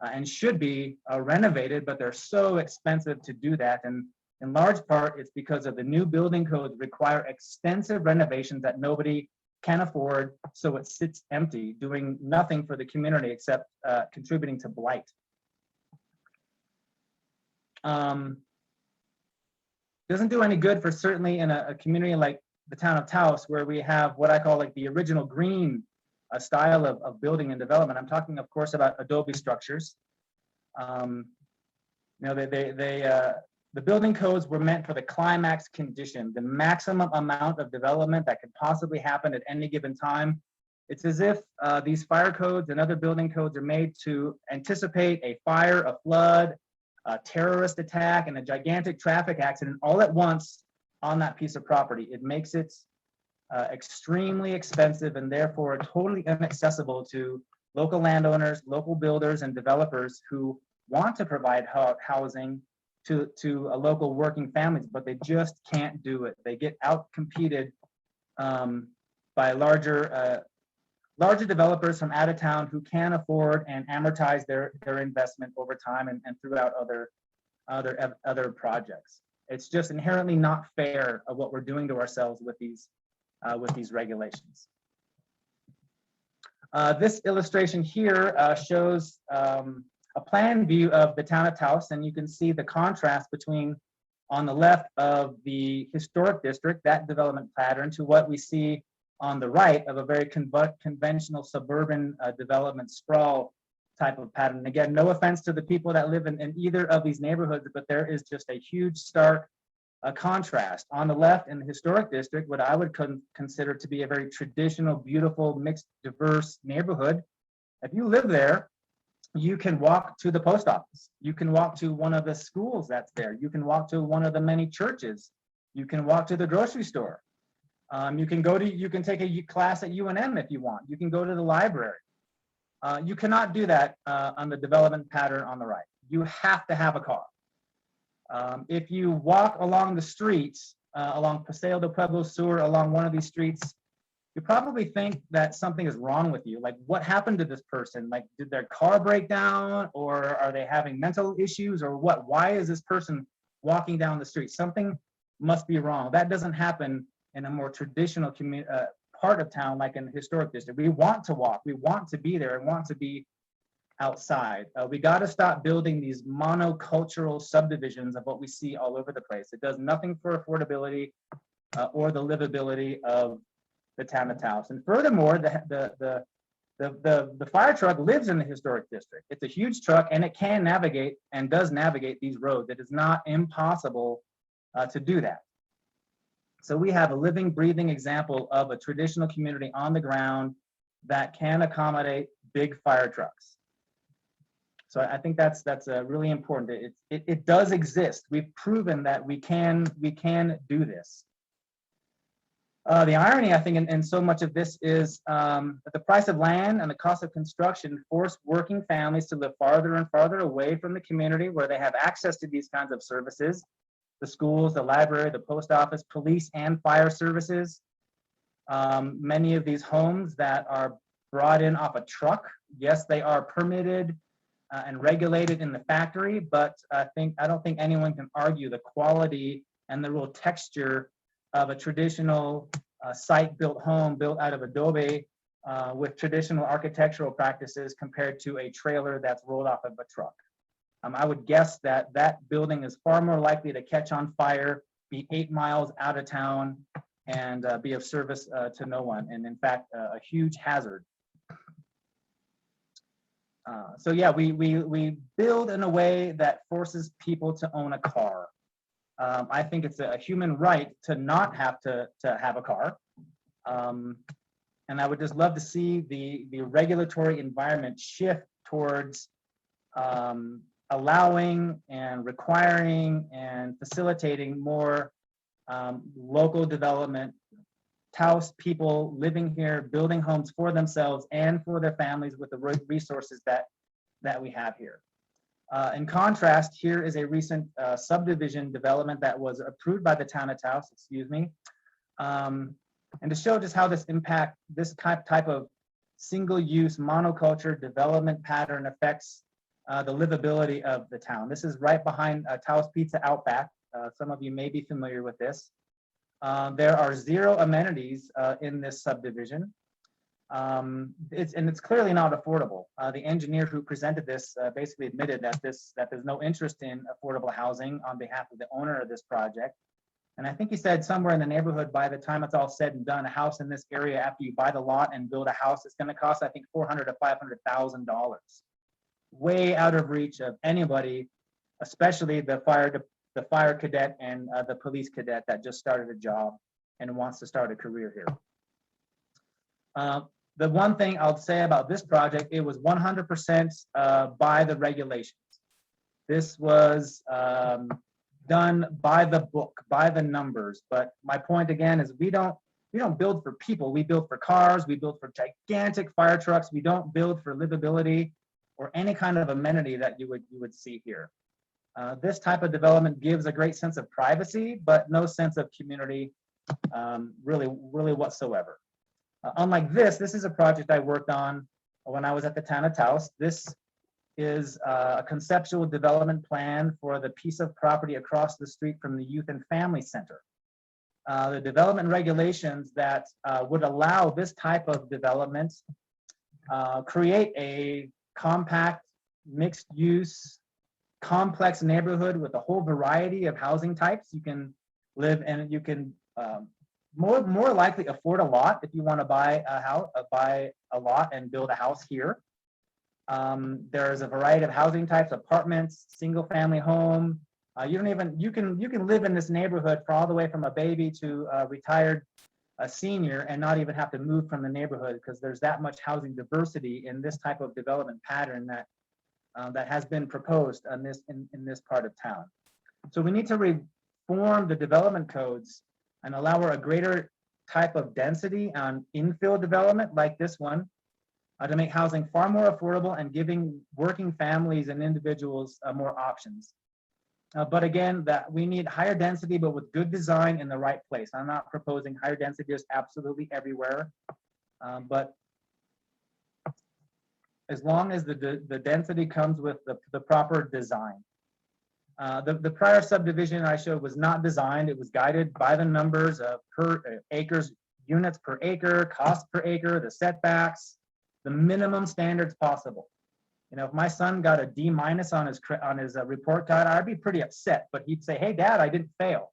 and should be renovated, but they're so expensive to do that. And in large part, it's because of the new building codes require extensive renovations that nobody can afford, so it sits empty, doing nothing for the community except contributing to blight. Doesn't do any good for certainly in a community like the town of Taos, where we have what I call like the original green style of building and development. I'm talking, of course, about adobe structures. You know, the building codes were meant for the climax condition, the maximum amount of development that could possibly happen at any given time. It's as if these fire codes and other building codes are made to anticipate a fire, a flood, a terrorist attack, and a gigantic traffic accident all at once on that piece of property. It makes it extremely expensive and therefore totally inaccessible to local landowners, local builders, and developers who want to provide housing to a local working families, but they just can't do it. They get out-competed by larger developers from out of town who can afford and amortize their investment over time and throughout other projects. It's just inherently not fair of what we're doing to ourselves with these regulations. This illustration here shows a plan view of the town of Taos, and you can see the contrast between, on the left of the historic district, that development pattern, to what we see on the right of a very conventional suburban development sprawl type of pattern. Again, no offense to the people that live in either of these neighborhoods, but there is just a huge stark contrast. On the left in the historic district, what I would consider to be a very traditional, beautiful, mixed, diverse neighborhood. If you live there, you can walk to the post office. You can walk to one of the schools that's there. You can walk to one of the many churches. You can walk to the grocery store. You can take a class at UNM if you want. You can go to the library. You cannot do that on the development pattern on the right. You have to have a car. If you walk along the streets, along Paseo del Pueblo Sur, along one of these streets you probably think that something is wrong with you. Like, what happened to this person? Like, did their car break down, or are they having mental issues, or what? Why is this person walking down the street? Something must be wrong. That doesn't happen in a more traditional part of town, like in the historic district. We want to walk, we want to be there, and want to be outside. We got to stop building these monocultural subdivisions of what we see all over the place. It does nothing for affordability or the livability of the town of Taos. And furthermore, the fire truck lives in the historic district. It's a huge truck, and it can navigate and does navigate these roads. It is not impossible to do that. So we have a living, breathing example of a traditional community on the ground that can accommodate big fire trucks. So I think that's really important. It does exist. We've proven that we can do this. The irony, I think, in so much of this is that the price of land and the cost of construction force working families to live farther and farther away from the community where they have access to these kinds of services, the schools, the library, the post office, police, and fire services. Many of these homes that are brought in off a truck, yes, they are permitted and regulated in the factory, but I don't think anyone can argue the quality and the real texture of a traditional site-built home built out of adobe with traditional architectural practices compared to a trailer that's rolled off of a truck. I would guess that that building is far more likely to catch on fire, be 8 miles out of town, and be of service to no one, and in fact, a huge hazard. So yeah, we build in a way that forces people to own a car. I think it's a human right to not have to have a car. And I would just love to see the regulatory environment shift towards allowing and requiring and facilitating more local development, Taos people living here, building homes for themselves and for their families with the resources that we have here. In contrast, here is a recent subdivision development that was approved by the town of Taos, and to show just how this type of single-use monoculture development pattern affects the livability of the town. This is right behind Taos Pizza Outback. Some of you may be familiar with this. There are 0 amenities in this subdivision. It's clearly not affordable. The engineer who presented this basically admitted that there's no interest in affordable housing on behalf of the owner of this project. And I think he said somewhere in the neighborhood, by the time it's all said and done, a house in this area after you buy the lot and build a house, it's going to cost, I think, $400,000 to $500,000. Way out of reach of anybody, especially the fire cadet and the police cadet that just started a job and wants to start a career here. The one thing I'll say about this project, it was 100% by the regulations. This was done by the book, by the numbers. But my point again is we don't build for people. We build for cars. We build for gigantic fire trucks. We don't build for livability or any kind of amenity that you would see here. This type of development gives a great sense of privacy, but no sense of community really whatsoever. Unlike this is a project I worked on when I was at the town of Taos. This is a conceptual development plan for the piece of property across the street from the Youth and Family Center. The development regulations that would allow this type of development create a compact, mixed-use, complex neighborhood with a whole variety of housing types. You can live and you can more likely afford a lot if you want to buy a house, buy a lot and build a house here. There's a variety of housing types: apartments, single-family home. You can live in this neighborhood for all the way from a baby to a retired senior and not even have to move from the neighborhood, because there's that much housing diversity in this type of development pattern that has been proposed in this part of town. So we need to reform the development codes and allow a greater type of density on infill development like this one to make housing far more affordable and giving working families and individuals more options. But again, that we need higher density, but with good design in the right place. I'm not proposing higher density just absolutely everywhere, but as long as the density comes with the proper design. The prior subdivision I showed was not designed. It was guided by the numbers of per acres, units per acre, cost per acre, the setbacks, the minimum standards possible. You know, if my son got a D- on his report card, I'd be pretty upset. But he'd say, "Hey, Dad, I didn't fail.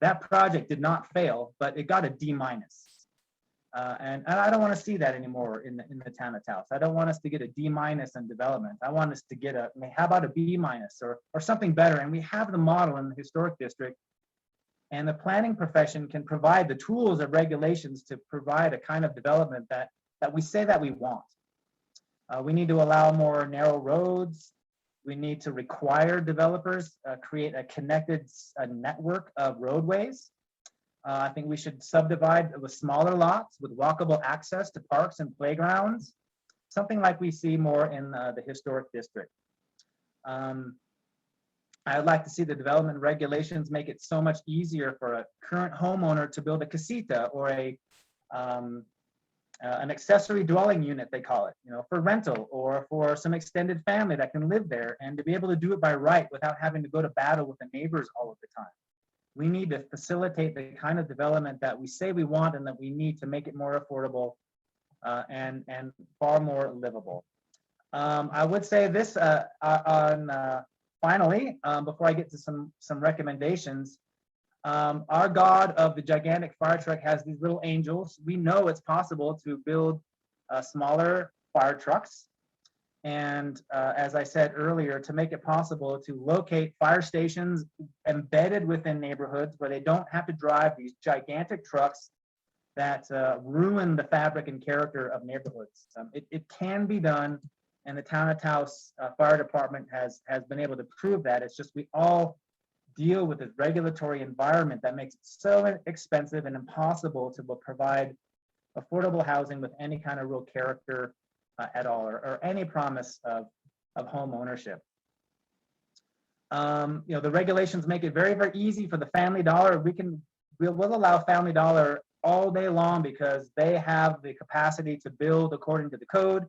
That project did not fail, but it got a D-." And I don't want to see that anymore in the town of Taos. I don't want us to get a D- in development. I want us to get a, how about a B- or something better? And we have the model in the historic district, and the planning profession can provide the tools of regulations to provide a kind of development that we say that we want. We need to allow more narrow roads. We need to require developers create a connected network of roadways. I think we should subdivide with smaller lots with walkable access to parks and playgrounds, something like we see more in the historic district. I'd like to see the development regulations make it so much easier for a current homeowner to build a casita or an accessory dwelling unit, they call it, you know, for rental or for some extended family that can live there, and to be able to do it by right without having to go to battle with the neighbors all of the time. We need to facilitate the kind of development that we say we want and that we need to make it more affordable and far more livable. I would say this finally, before I get to some recommendations. Our God of the gigantic fire truck has these little angels. We know it's possible to build smaller fire trucks. And as I said earlier, to make it possible to locate fire stations embedded within neighborhoods where they don't have to drive these gigantic trucks that ruin the fabric and character of neighborhoods. It can be done, and the town of Taos Fire Department has been able to prove that. It's just we all deal with this regulatory environment that makes it so expensive and impossible to provide affordable housing with any kind of real character at all, or any promise of home ownership. You know, the regulations make it very, very easy for the Family Dollar. We'll allow Family Dollar all day long because they have the capacity to build according to the code.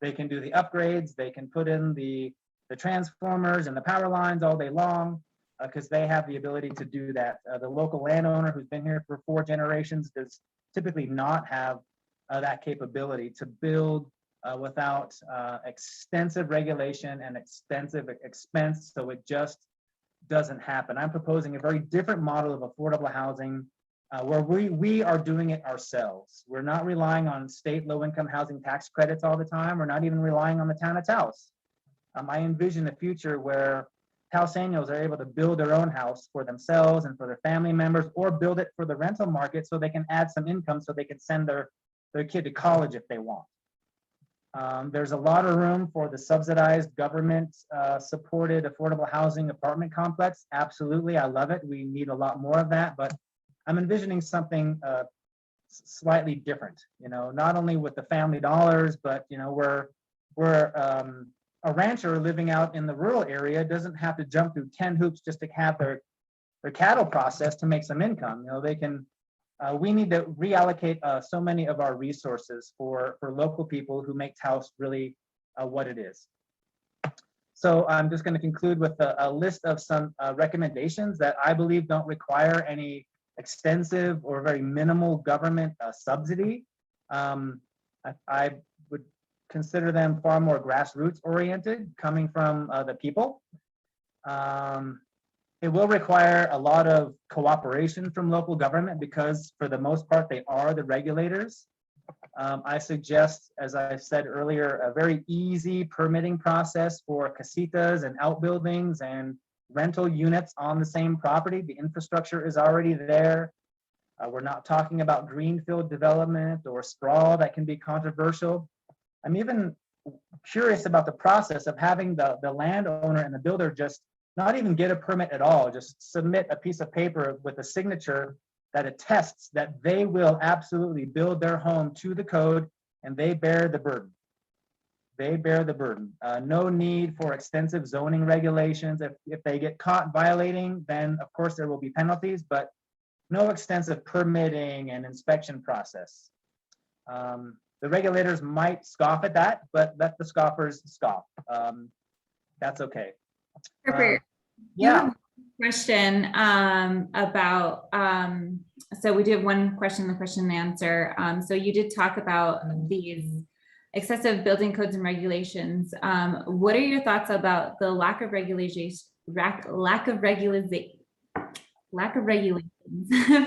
They can do the upgrades. They can put in the transformers and the power lines all day long because they have the ability to do that. The local landowner who's been here for 4 generations does typically not have that capability to build without extensive regulation and extensive expense, so it just doesn't happen. I'm proposing a very different model of affordable housing where we are doing it ourselves. We're not relying on state low-income housing tax credits all the time. We're not even relying on the town of Taos. I envision a future where Taoseños are able to build their own house for themselves and for their family members, or build it for the rental market so they can add some income so they can send their kid to college if they want. There's a lot of room for the subsidized government supported affordable housing apartment complex. Absolutely, I love it. We need a lot more of that, but I'm envisioning something slightly different, you know, not only with the Family Dollars, but, you know, we're a rancher living out in the rural area doesn't have to jump through 10 hoops just to have their cattle processed to make some income. You know, they can, we need to reallocate so many of our resources for local people who make Taos really what it is. So I'm just going to conclude with a list of some recommendations that I believe don't require any extensive or very minimal government subsidy. I would consider them far more grassroots oriented, coming from the people. It will require a lot of cooperation from local government because for the most part, they are the regulators. I suggest, as I said earlier, a very easy permitting process for casitas and outbuildings and rental units on the same property. The infrastructure is already there. We're not talking about greenfield development or sprawl that can be controversial. I'm even curious about the process of having the landowner and the builder just not even get a permit at all, just submit a piece of paper with a signature that attests that they will absolutely build their home to the code and they bear the burden. they bear the burden. No need for extensive zoning regulations. If they get caught violating, then of course there will be penalties, but no extensive permitting and inspection process. The regulators might scoff at that, but let the scoffers scoff. That's okay. Herbert, you Yeah. have a question about, so we do have one question, the question and answer. So you did talk about these excessive building codes and regulations. What are your thoughts about the lack of regulations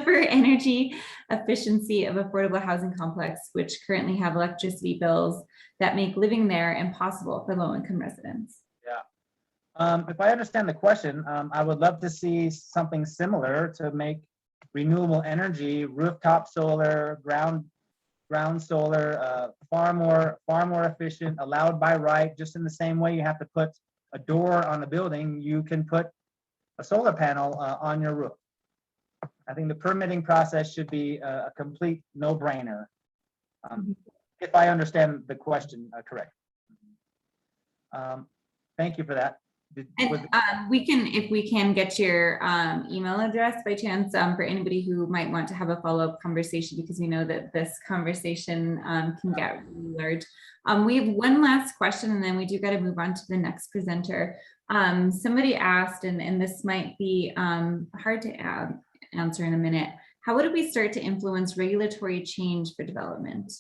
for energy efficiency of affordable housing complex, which currently have electricity bills that make living there impossible for low-income residents? Yeah. If I understand the question, I would love to see something similar to make renewable energy, rooftop solar, ground solar, far more efficient, allowed by right. Just in the same way you have to put a door on a building, you can put a solar panel on your roof. I think the permitting process should be a complete no-brainer, if I understand the question correct. Thank you for that. And we can, if we can get your email address by chance for anybody who might want to have a follow-up conversation, because we know that this conversation can get really large. We have one last question and then we do got to move on to the next presenter. Somebody asked, and this might be hard to answer in a minute, how would we start to influence regulatory change for development?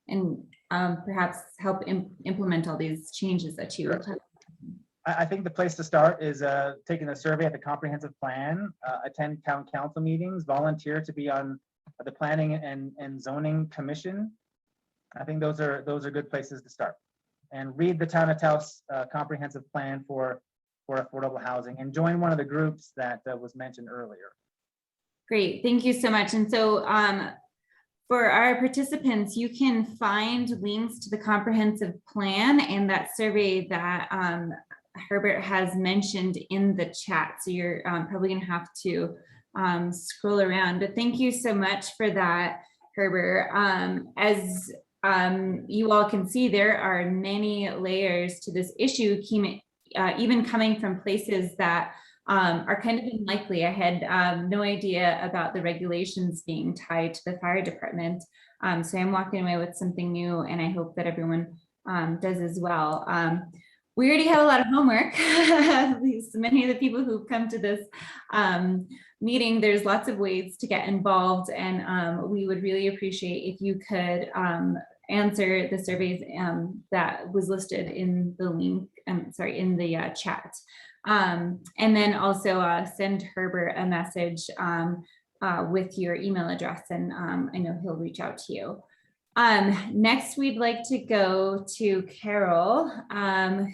And perhaps help implement all these changes that you Sure. I think the place to start is taking a survey at the comprehensive plan, attend town council meetings, volunteer to be on the planning and zoning commission. I think those are good places to start. And read the Town of Taos comprehensive plan for affordable housing and join one of the groups that was mentioned earlier. Great, thank you so much. And so for our participants, you can find links to the comprehensive plan and that survey that Herbert has mentioned in the chat. So you're probably gonna have to scroll around, but thank you so much for that, Herbert. As you all can see, there are many layers to this issue, even coming from places that are kind of unlikely. I had no idea about the regulations being tied to the fire department. So I'm walking away with something new and I hope that everyone does as well. We already have a lot of homework. At least many of the people who've come to this meeting, there's lots of ways to get involved and we would really appreciate if you could answer the surveys that was listed in the link, in the chat. And then also send Herbert a message with your email address and I know he'll reach out to you. Next, we'd like to go to Carol,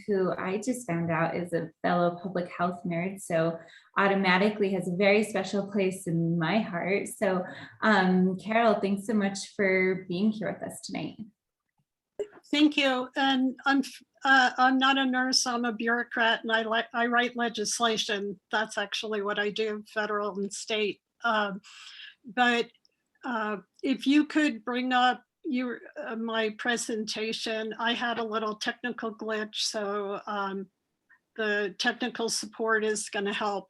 who I just found out is a fellow public health nerd, so automatically has a very special place in my heart. So Carol, thanks so much for being here with us tonight. Thank you. And I'm not a nurse, I'm a bureaucrat and I write legislation. That's actually what I do, federal and state. But if you could bring up my presentation, I had a little technical glitch, so the technical support is going to help.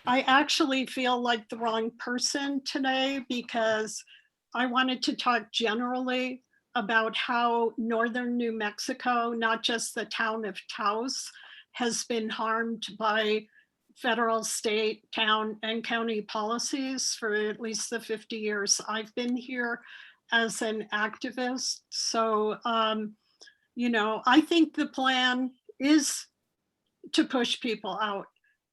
I actually feel like the wrong person today because I wanted to talk generally about how northern New Mexico, not just the town of Taos, has been harmed by federal, state, town, and county policies for at least the 50 years I've been here as an activist. So, you know, I think the plan is to push people out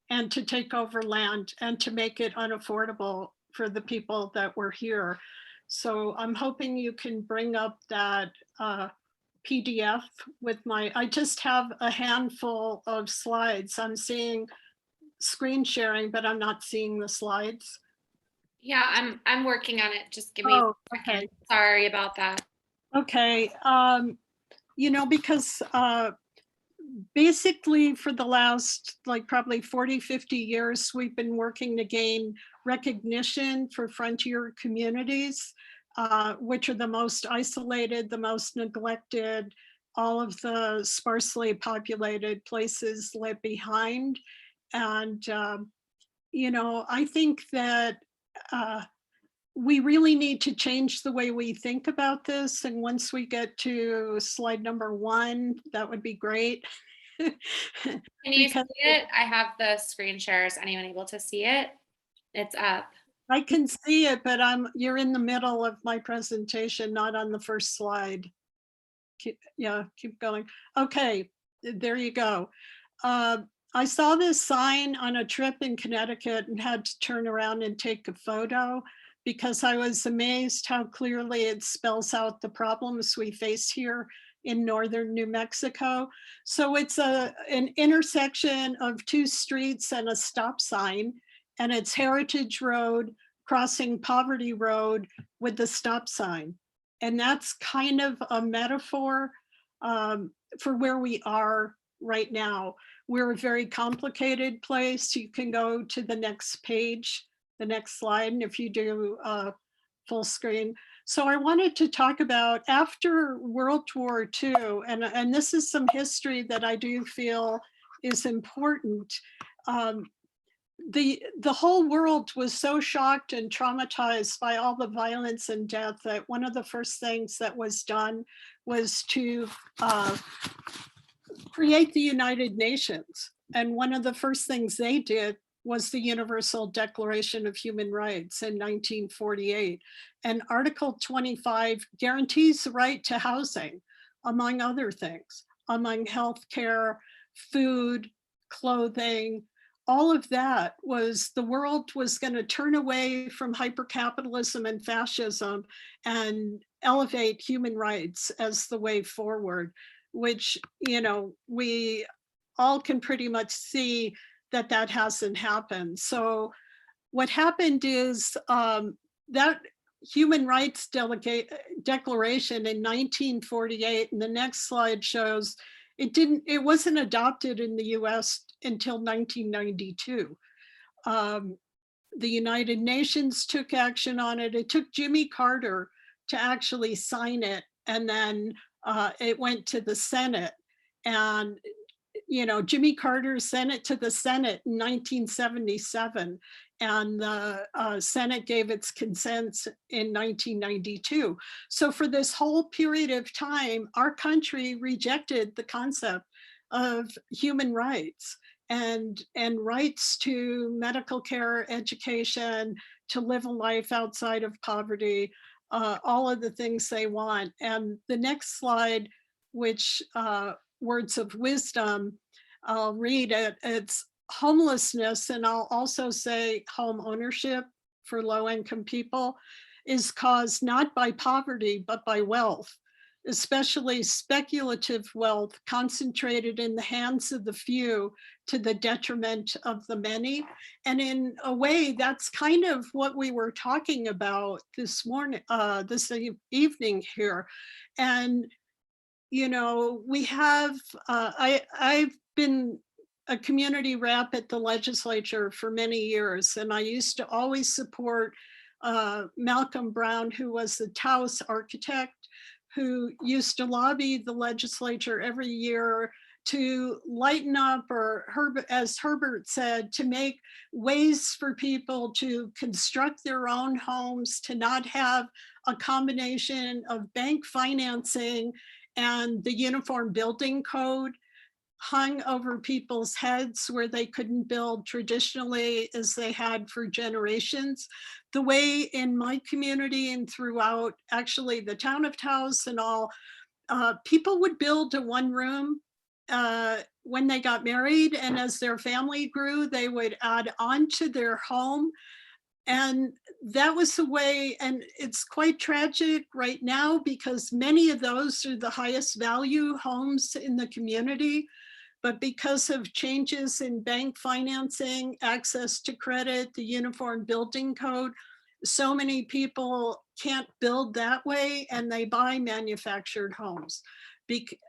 and to take over land and to make it unaffordable for the people that were here. So I'm hoping you can bring up that PDF with I just have a handful of slides. I'm seeing screen sharing, but I'm not seeing the slides. Yeah, I'm working on it. Just give me Oh, a second. okay. Sorry about that. Okay, you know, because basically for the last like probably 40, 50 years, we've been working to gain recognition for frontier communities, which are the most isolated, the most neglected, all of the sparsely populated places left behind. And, you know, I think that we really need to change the way we think about this. And once we get to slide number 1, that would be great. Can you Because see it? I have the screen share. Is anyone able to see it? It's up. I can see it, but you're in the middle of my presentation, not on the first slide. Keep going. Okay, there you go. I saw this sign on a trip in Connecticut and had to turn around and take a photo because I was amazed how clearly it spells out the problems we face here in northern New Mexico. So it's an intersection of 2 streets and a stop sign, and it's Heritage Road crossing Poverty Road with the stop sign. And that's kind of a metaphor for where we are right now. We're a very complicated place. You can go to the next page, the next slide, and if you do full screen. So I wanted to talk about after World War II, and this is some history that I do feel is important. The whole world was so shocked and traumatized by all the violence and death that one of the first things that was done was to create the United Nations. And one of the first things they did was the Universal Declaration of Human Rights in 1948. And Article 25 guarantees the right to housing, among other things, among healthcare, food, clothing. All of that was, the world was going to turn away from hypercapitalism and fascism and elevate human rights as the way forward, which, you know, we all can pretty much see that that hasn't happened. So what happened is that Human Rights Declaration in 1948, and the next slide shows, it wasn't adopted in the US until 1992. The United Nations took action on it. It took Jimmy Carter to actually sign it, and then it went to the Senate. And you know, Jimmy Carter sent it to the Senate in 1977, and the Senate gave its consent in 1992. So for this whole period of time, our country rejected the concept of human rights and rights to medical care, education, to live a life outside of poverty, all of the things they want. And the next slide, which words of wisdom, I'll read it. It's homelessness, and I'll also say home ownership for low-income people, is caused not by poverty, but by wealth, especially speculative wealth concentrated in the hands of the few to the detriment of the many. And in a way, that's kind of what we were talking about this morning, this evening here. And you know, we have, I've been a community rep at the legislature for many years, and I used to always support Malcolm Brown, who was the Taos architect, who used to lobby the legislature every year to lighten up, or as Herbert said, to make ways for people to construct their own homes, to not have a combination of bank financing and the Uniform Building Code hung over people's heads where they couldn't build traditionally as they had for generations. The way in my community and throughout actually the town of Taos and all, people would build a one room when they got married, and as their family grew, they would add on to their home. And that was the way, and it's quite tragic right now because many of those are the highest value homes in the community. But because of changes in bank financing, access to credit, the Uniform Building Code, so many people can't build that way and they buy manufactured homes.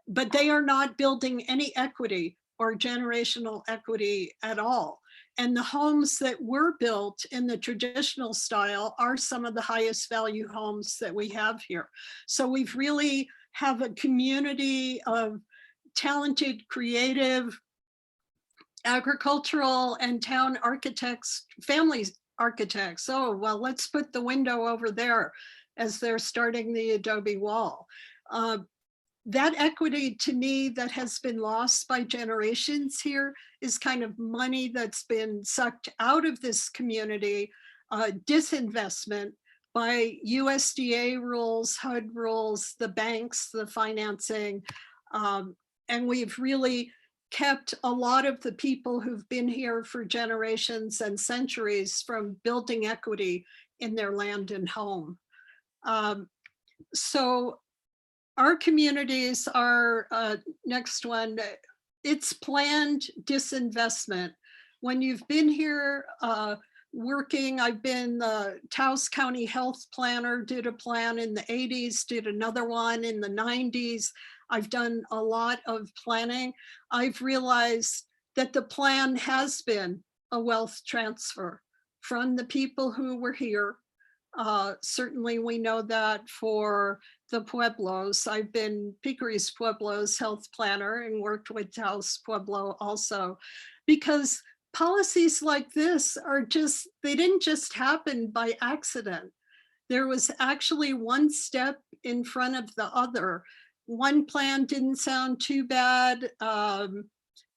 But they are not building any equity or generational equity at all. And the homes that were built in the traditional style are some of the highest value homes that we have here. So we've really have a community of talented, creative, agricultural and town architects, family architects. Oh, well, let's put the window over there as they're starting the adobe wall. That equity to me that has been lost by generations here is kind of money that's been sucked out of this community, disinvestment by USDA rules, HUD rules, the banks, the financing. And we've really kept a lot of the people who've been here for generations and centuries from building equity in their land and home. So our communities are, next one, it's planned disinvestment. When you've been here working, I've been the Taos County Health Planner, did a plan in the 80s, did another one in the 90s. I've done a lot of planning. I've realized that the plan has been a wealth transfer from the people who were here. Certainly we know that for the Pueblos. I've been Picary's Pueblo's health planner and worked with Taos Pueblo also, because policies like this are just, they didn't just happen by accident. There was actually one step in front of the other. One plan didn't sound too bad.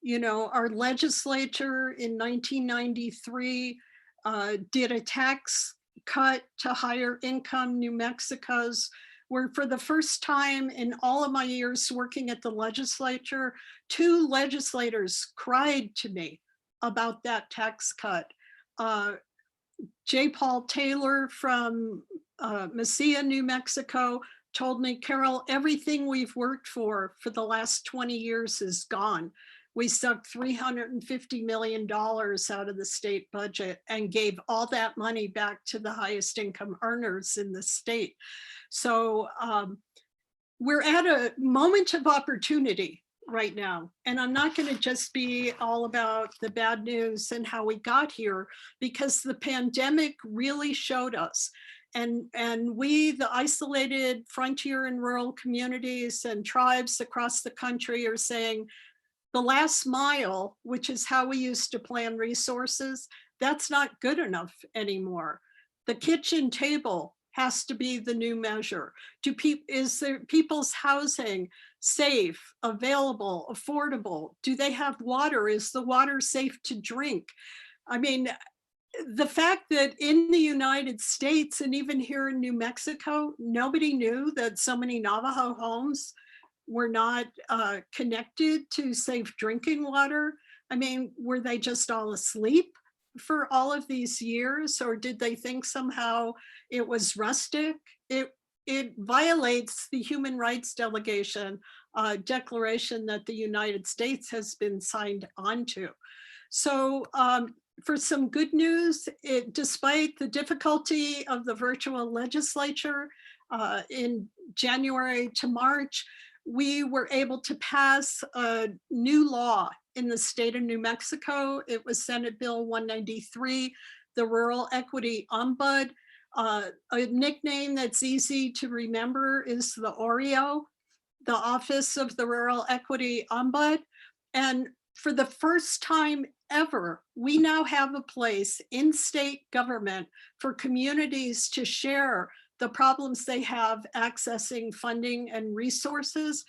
You know, our legislature in 1993 did a tax cut to higher income New Mexico's, where for the first time in all of my years working at the legislature, 2 legislators cried to me about that tax cut. J. Paul Taylor from Mesilla, New Mexico told me, Carol, everything we've worked for the last 20 years is gone. We sucked $350 million out of the state budget and gave all that money back to the highest income earners in the state. So we're at a moment of opportunity right now. And I'm not going to just be all about the bad news and how we got here, because the pandemic really showed us. And we, the isolated frontier and rural communities and tribes across the country, are saying the last mile, which is how we used to plan resources, that's not good enough anymore. The kitchen table has to be the new measure. Is there people's housing safe, available, affordable? Do they have water? Is the water safe to drink? I mean, the fact that in the United States and even here in New Mexico, nobody knew that so many Navajo homes were not connected to safe drinking water. I mean, were they just all asleep for all of these years, or did they think somehow it was rustic? It violates the Human Rights Declaration that the United States has been signed onto. So for some good news, despite the difficulty of the virtual legislature in January to March, we were able to pass a new law in the state of New Mexico. It was Senate Bill 193, the Rural Equity Ombud. A nickname that's easy to remember is the Oreo, the Office of the Rural Equity Ombud. And for the first time ever, we now have a place in state government for communities to share the problems they have accessing funding and resources.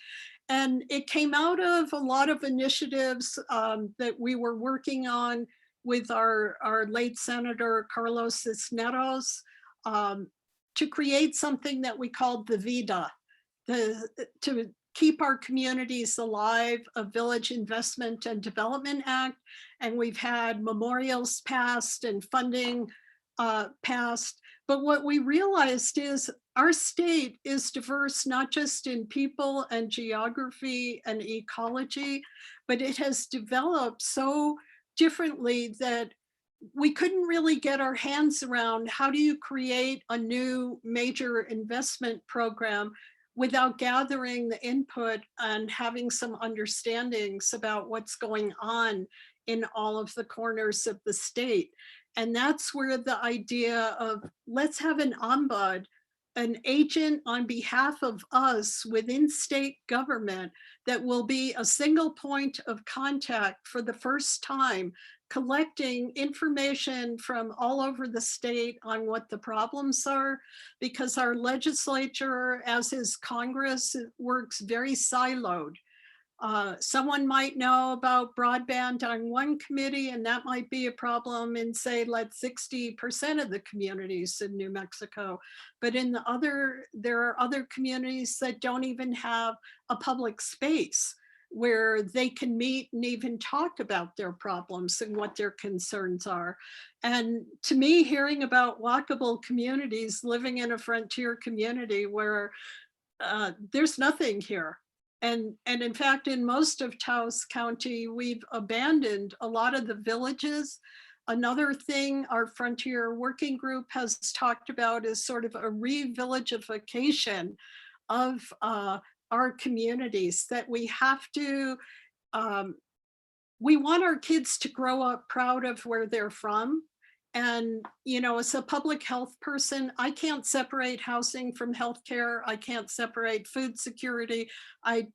And it came out of a lot of initiatives that we were working on with our late Senator Carlos Cisneros to create something that we called the VIDA, to keep our communities alive, a Village Investment and Development Act. And we've had memorials passed and funding passed. But what we realized is our state is diverse, not just in people and geography and ecology, but it has developed so differently that we couldn't really get our hands around how do you create a new major investment program without gathering the input and having some understandings about what's going on in all of the corners of the state. And that's where the idea of let's have an ombud an agent on behalf of us within state government that will be a single point of contact for the first time, collecting information from all over the state on what the problems are, because our legislature, as is Congress, works very siloed. Someone might know about broadband on one committee, and that might be a problem in, say, like 60% of the communities in New Mexico. But in the other, there are other communities that don't even have a public space where they can meet and even talk about their problems and what their concerns are. And to me, hearing about walkable communities, living in a frontier community where there's nothing here. And in fact, in most of Taos County, we've abandoned a lot of the villages. Another thing our Frontier Working Group has talked about is sort of a re-villagification of our communities, that we have to, we want our kids to grow up proud of where they're from. And, you know, as a public health person, I can't separate housing from healthcare. I can't separate food security. I've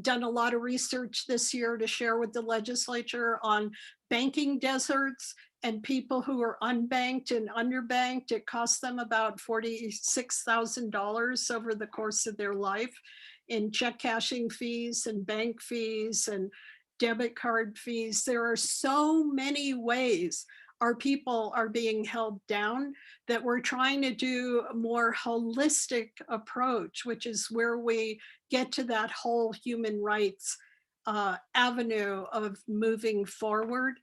done a lot of research this year to share with the legislature on banking deserts and people who are unbanked and underbanked. It costs them about $46,000 over the course of their life in check cashing fees and bank fees and debit card fees. There are so many ways our people are being held down that we're trying to do a more holistic approach, which is where we get to that whole human rights avenue of moving forward.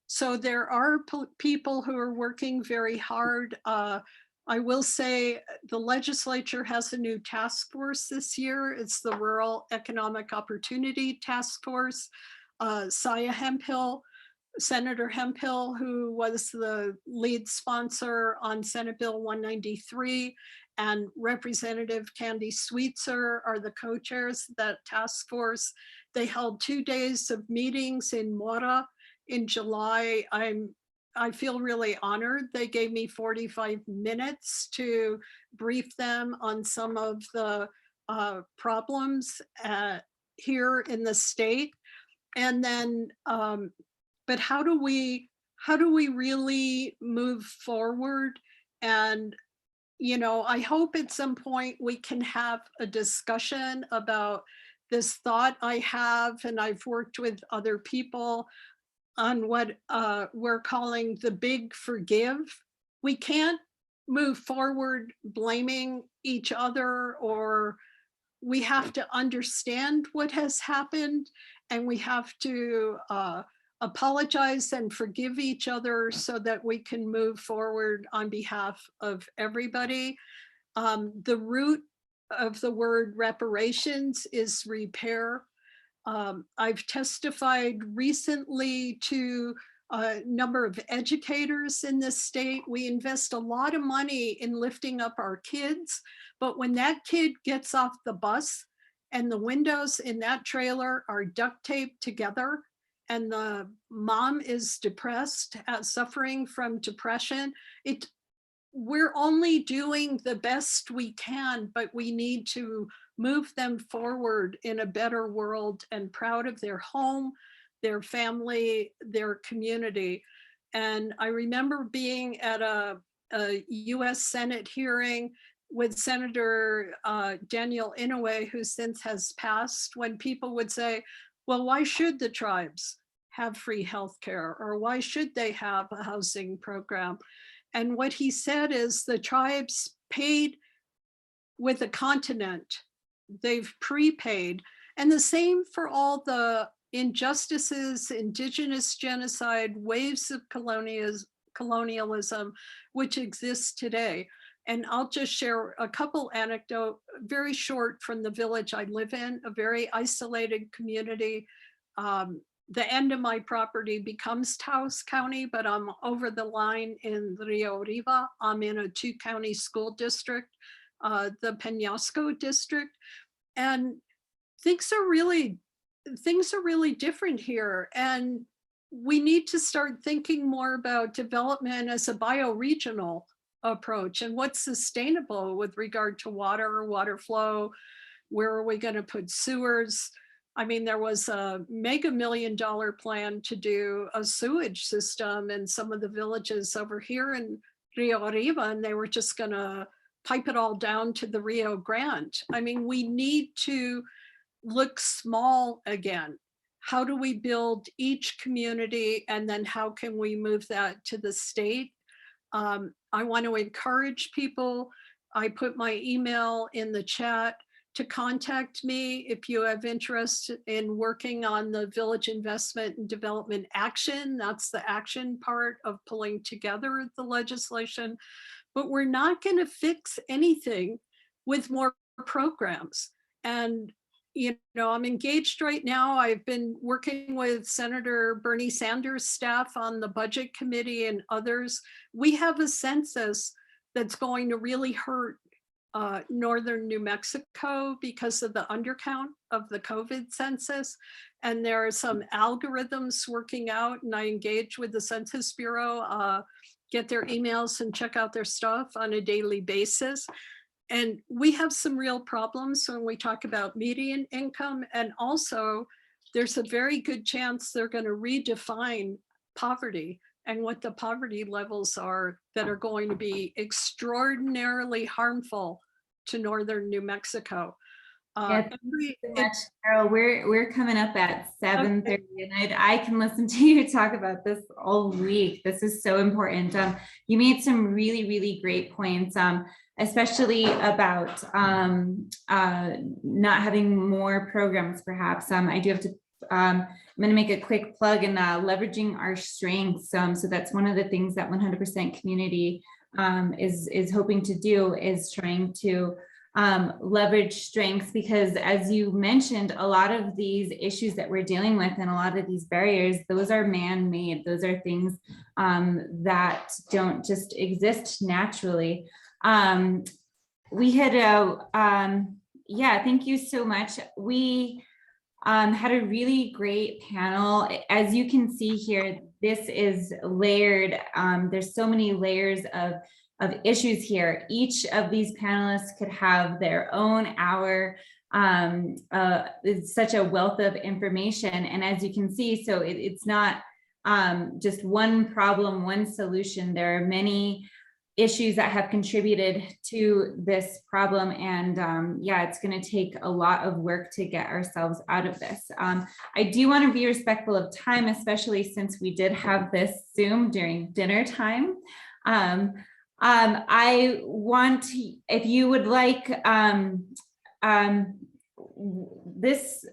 So there are people who are working very hard. I will say the legislature has a new task force this year. It's the Rural Economic Opportunity Task Force. Senator Hemphill, who was the lead sponsor on Senate Bill 193, and Representative Candy Sweetser are the co-chairs of that task force. They held 2 days of meetings in Mora in July. I feel really honored. They gave me 45 minutes to brief them on some of the problems here in the state. And then, but how do we really move forward? And, you know, I hope at some point we can have a discussion about this thought I have, and I've worked with other people on what we're calling the big forgive. We can't move forward blaming each other, or we have to understand what has happened, and we have to apologize and forgive each other so that we can move forward on behalf of everybody. The root of the word reparations is repair. I've testified recently to a number of educators in this state. We invest a lot of money in lifting up our kids, but when that kid gets off the bus and the windows in that trailer are duct taped together, and the mom is depressed, suffering from depression, we're only doing the best we can, but we need to move them forward in a better world and proud of their home, their family, their community. And I remember being at a US Senate hearing with Senator Daniel Inouye, who since has passed, when people would say, well, why should the tribes have free healthcare, or why should they have a housing program? And what he said is the tribes paid with a continent. They've prepaid. And the same for all the injustices, indigenous genocide, waves of colonialism, which exists today. And I'll just share a couple anecdotes, very short, from the village I live in, a very isolated community. The end of my property becomes Taos County, but I'm over the line in Rio Riva. I'm in a 2-county school district, the Peñasco district. And things are really different here. And we need to start thinking more about development as a bioregional approach and what's sustainable with regard to water flow. Where are we going to put sewers? I mean, there was a mega $1 million plan to do a sewage system in some of the villages over here in Rio Arriba, and they were just going to pipe it all down to the Rio Grande. I mean, we need to look small again. How do we build each community, and then how can we move that to the state? I want to encourage people. I put my email in the chat to contact me if you have interest in working on the Village Investment and Development Action. That's the action part of pulling together the legislation. But we're not going to fix anything with more programs. And you know, I'm engaged right now. I've been working with Senator Bernie Sanders' staff on the budget committee and others. We have a census that's going to really hurt northern New Mexico because of the undercount of the COVID census. And there are some algorithms working out, and I engage with the Census Bureau, get their emails and check out their stuff on a daily basis. And we have some real problems when we talk about median income. And also there's a very good chance they're going to redefine poverty and what the poverty levels are that are going to be extraordinarily harmful to northern New Mexico. Yeah, thank you so much, Carol. We're coming up at 7:30, and I can listen to you talk about this all week. This is so important. You made some really great points, especially about not having more programs, perhaps. I do have to. I'm going to make a quick plug in leveraging our strengths. So that's one of the things that 100% Community is hoping to do, is trying to leverage strengths, because as you mentioned, a lot of these issues that we're dealing with and a lot of these barriers, those are man-made. Those are things that don't just exist naturally. We had yeah, thank you so much. We had a really great panel. As you can see here, this is layered. There's so many layers of issues here. Each of these panelists could have their own hour. It's such a wealth of information. And as you can see, so it's not just one problem, one solution. There are many issues that have contributed to this problem. And yeah, it's going to take a lot of work to get ourselves out of this. I do want to be respectful of time, especially since we did have this Zoom during dinner time. I want, if you would like, this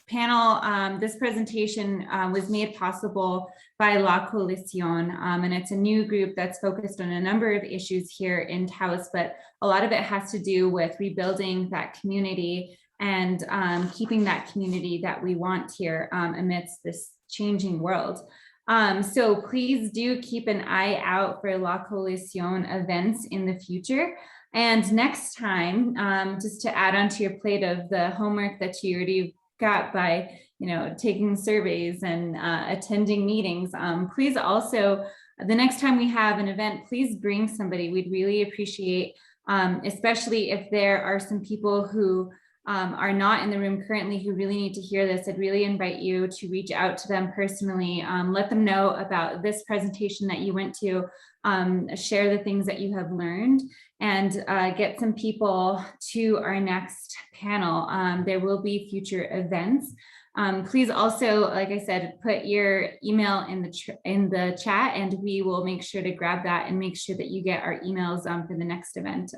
panel, this presentation was made possible by La Coalición, and it's a new group that's focused on a number of issues here in Taos, but a lot of it has to do with rebuilding that community and keeping that community that we want here amidst this changing world. So please do keep an eye out for La Coalición events in the future. And next time, just to add onto your plate of the homework that you already got by, you know, taking surveys and attending meetings, please also, the next time we have an event, please bring somebody. We'd really appreciate, especially if there are some people who are not in the room currently who really need to hear this. I'd really invite you to reach out to them personally, let them know about this presentation that you went to, share the things that you have learned, and get some people to our next panel. There will be future events. Please also, like I said, put your email in the chat, and we will make sure to grab that and make sure that you get our emails for the next event.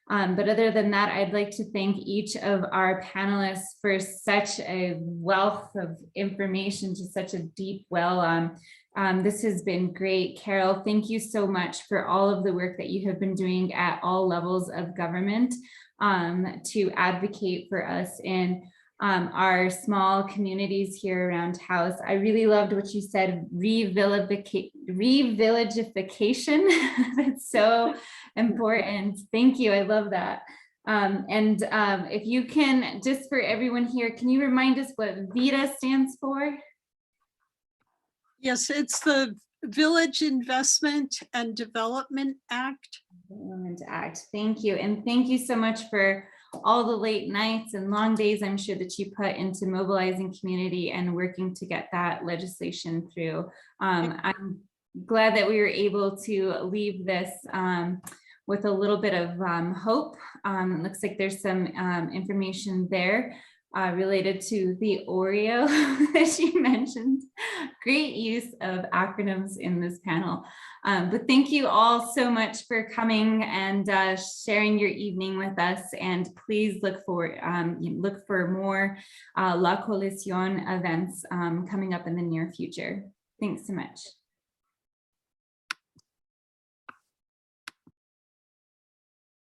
But other than that, I'd like to thank each of our panelists for such a wealth of information, to such a deep well. This has been great. Carol, thank you so much for all of the work that you have been doing at all levels of government to advocate for us in our small communities here around Taos. I really loved what you said, revillagification. That's so important. Thank you. I love that. And if you can, just for everyone here, can you remind us what VITA stands for? Yes, it's the Village Investment and Development Act. Development Act. Thank you. And thank you so much for all the late nights and long days I'm sure that you put into mobilizing community and working to get that legislation through. I'm glad that we were able to leave this with a little bit of hope. It looks like there's some information there related to the Oreo that she mentioned. Great use of acronyms in this panel. But thank you all so much for coming and sharing your evening with us. And please look for more La Coalición events coming up in the near future. Thanks so much.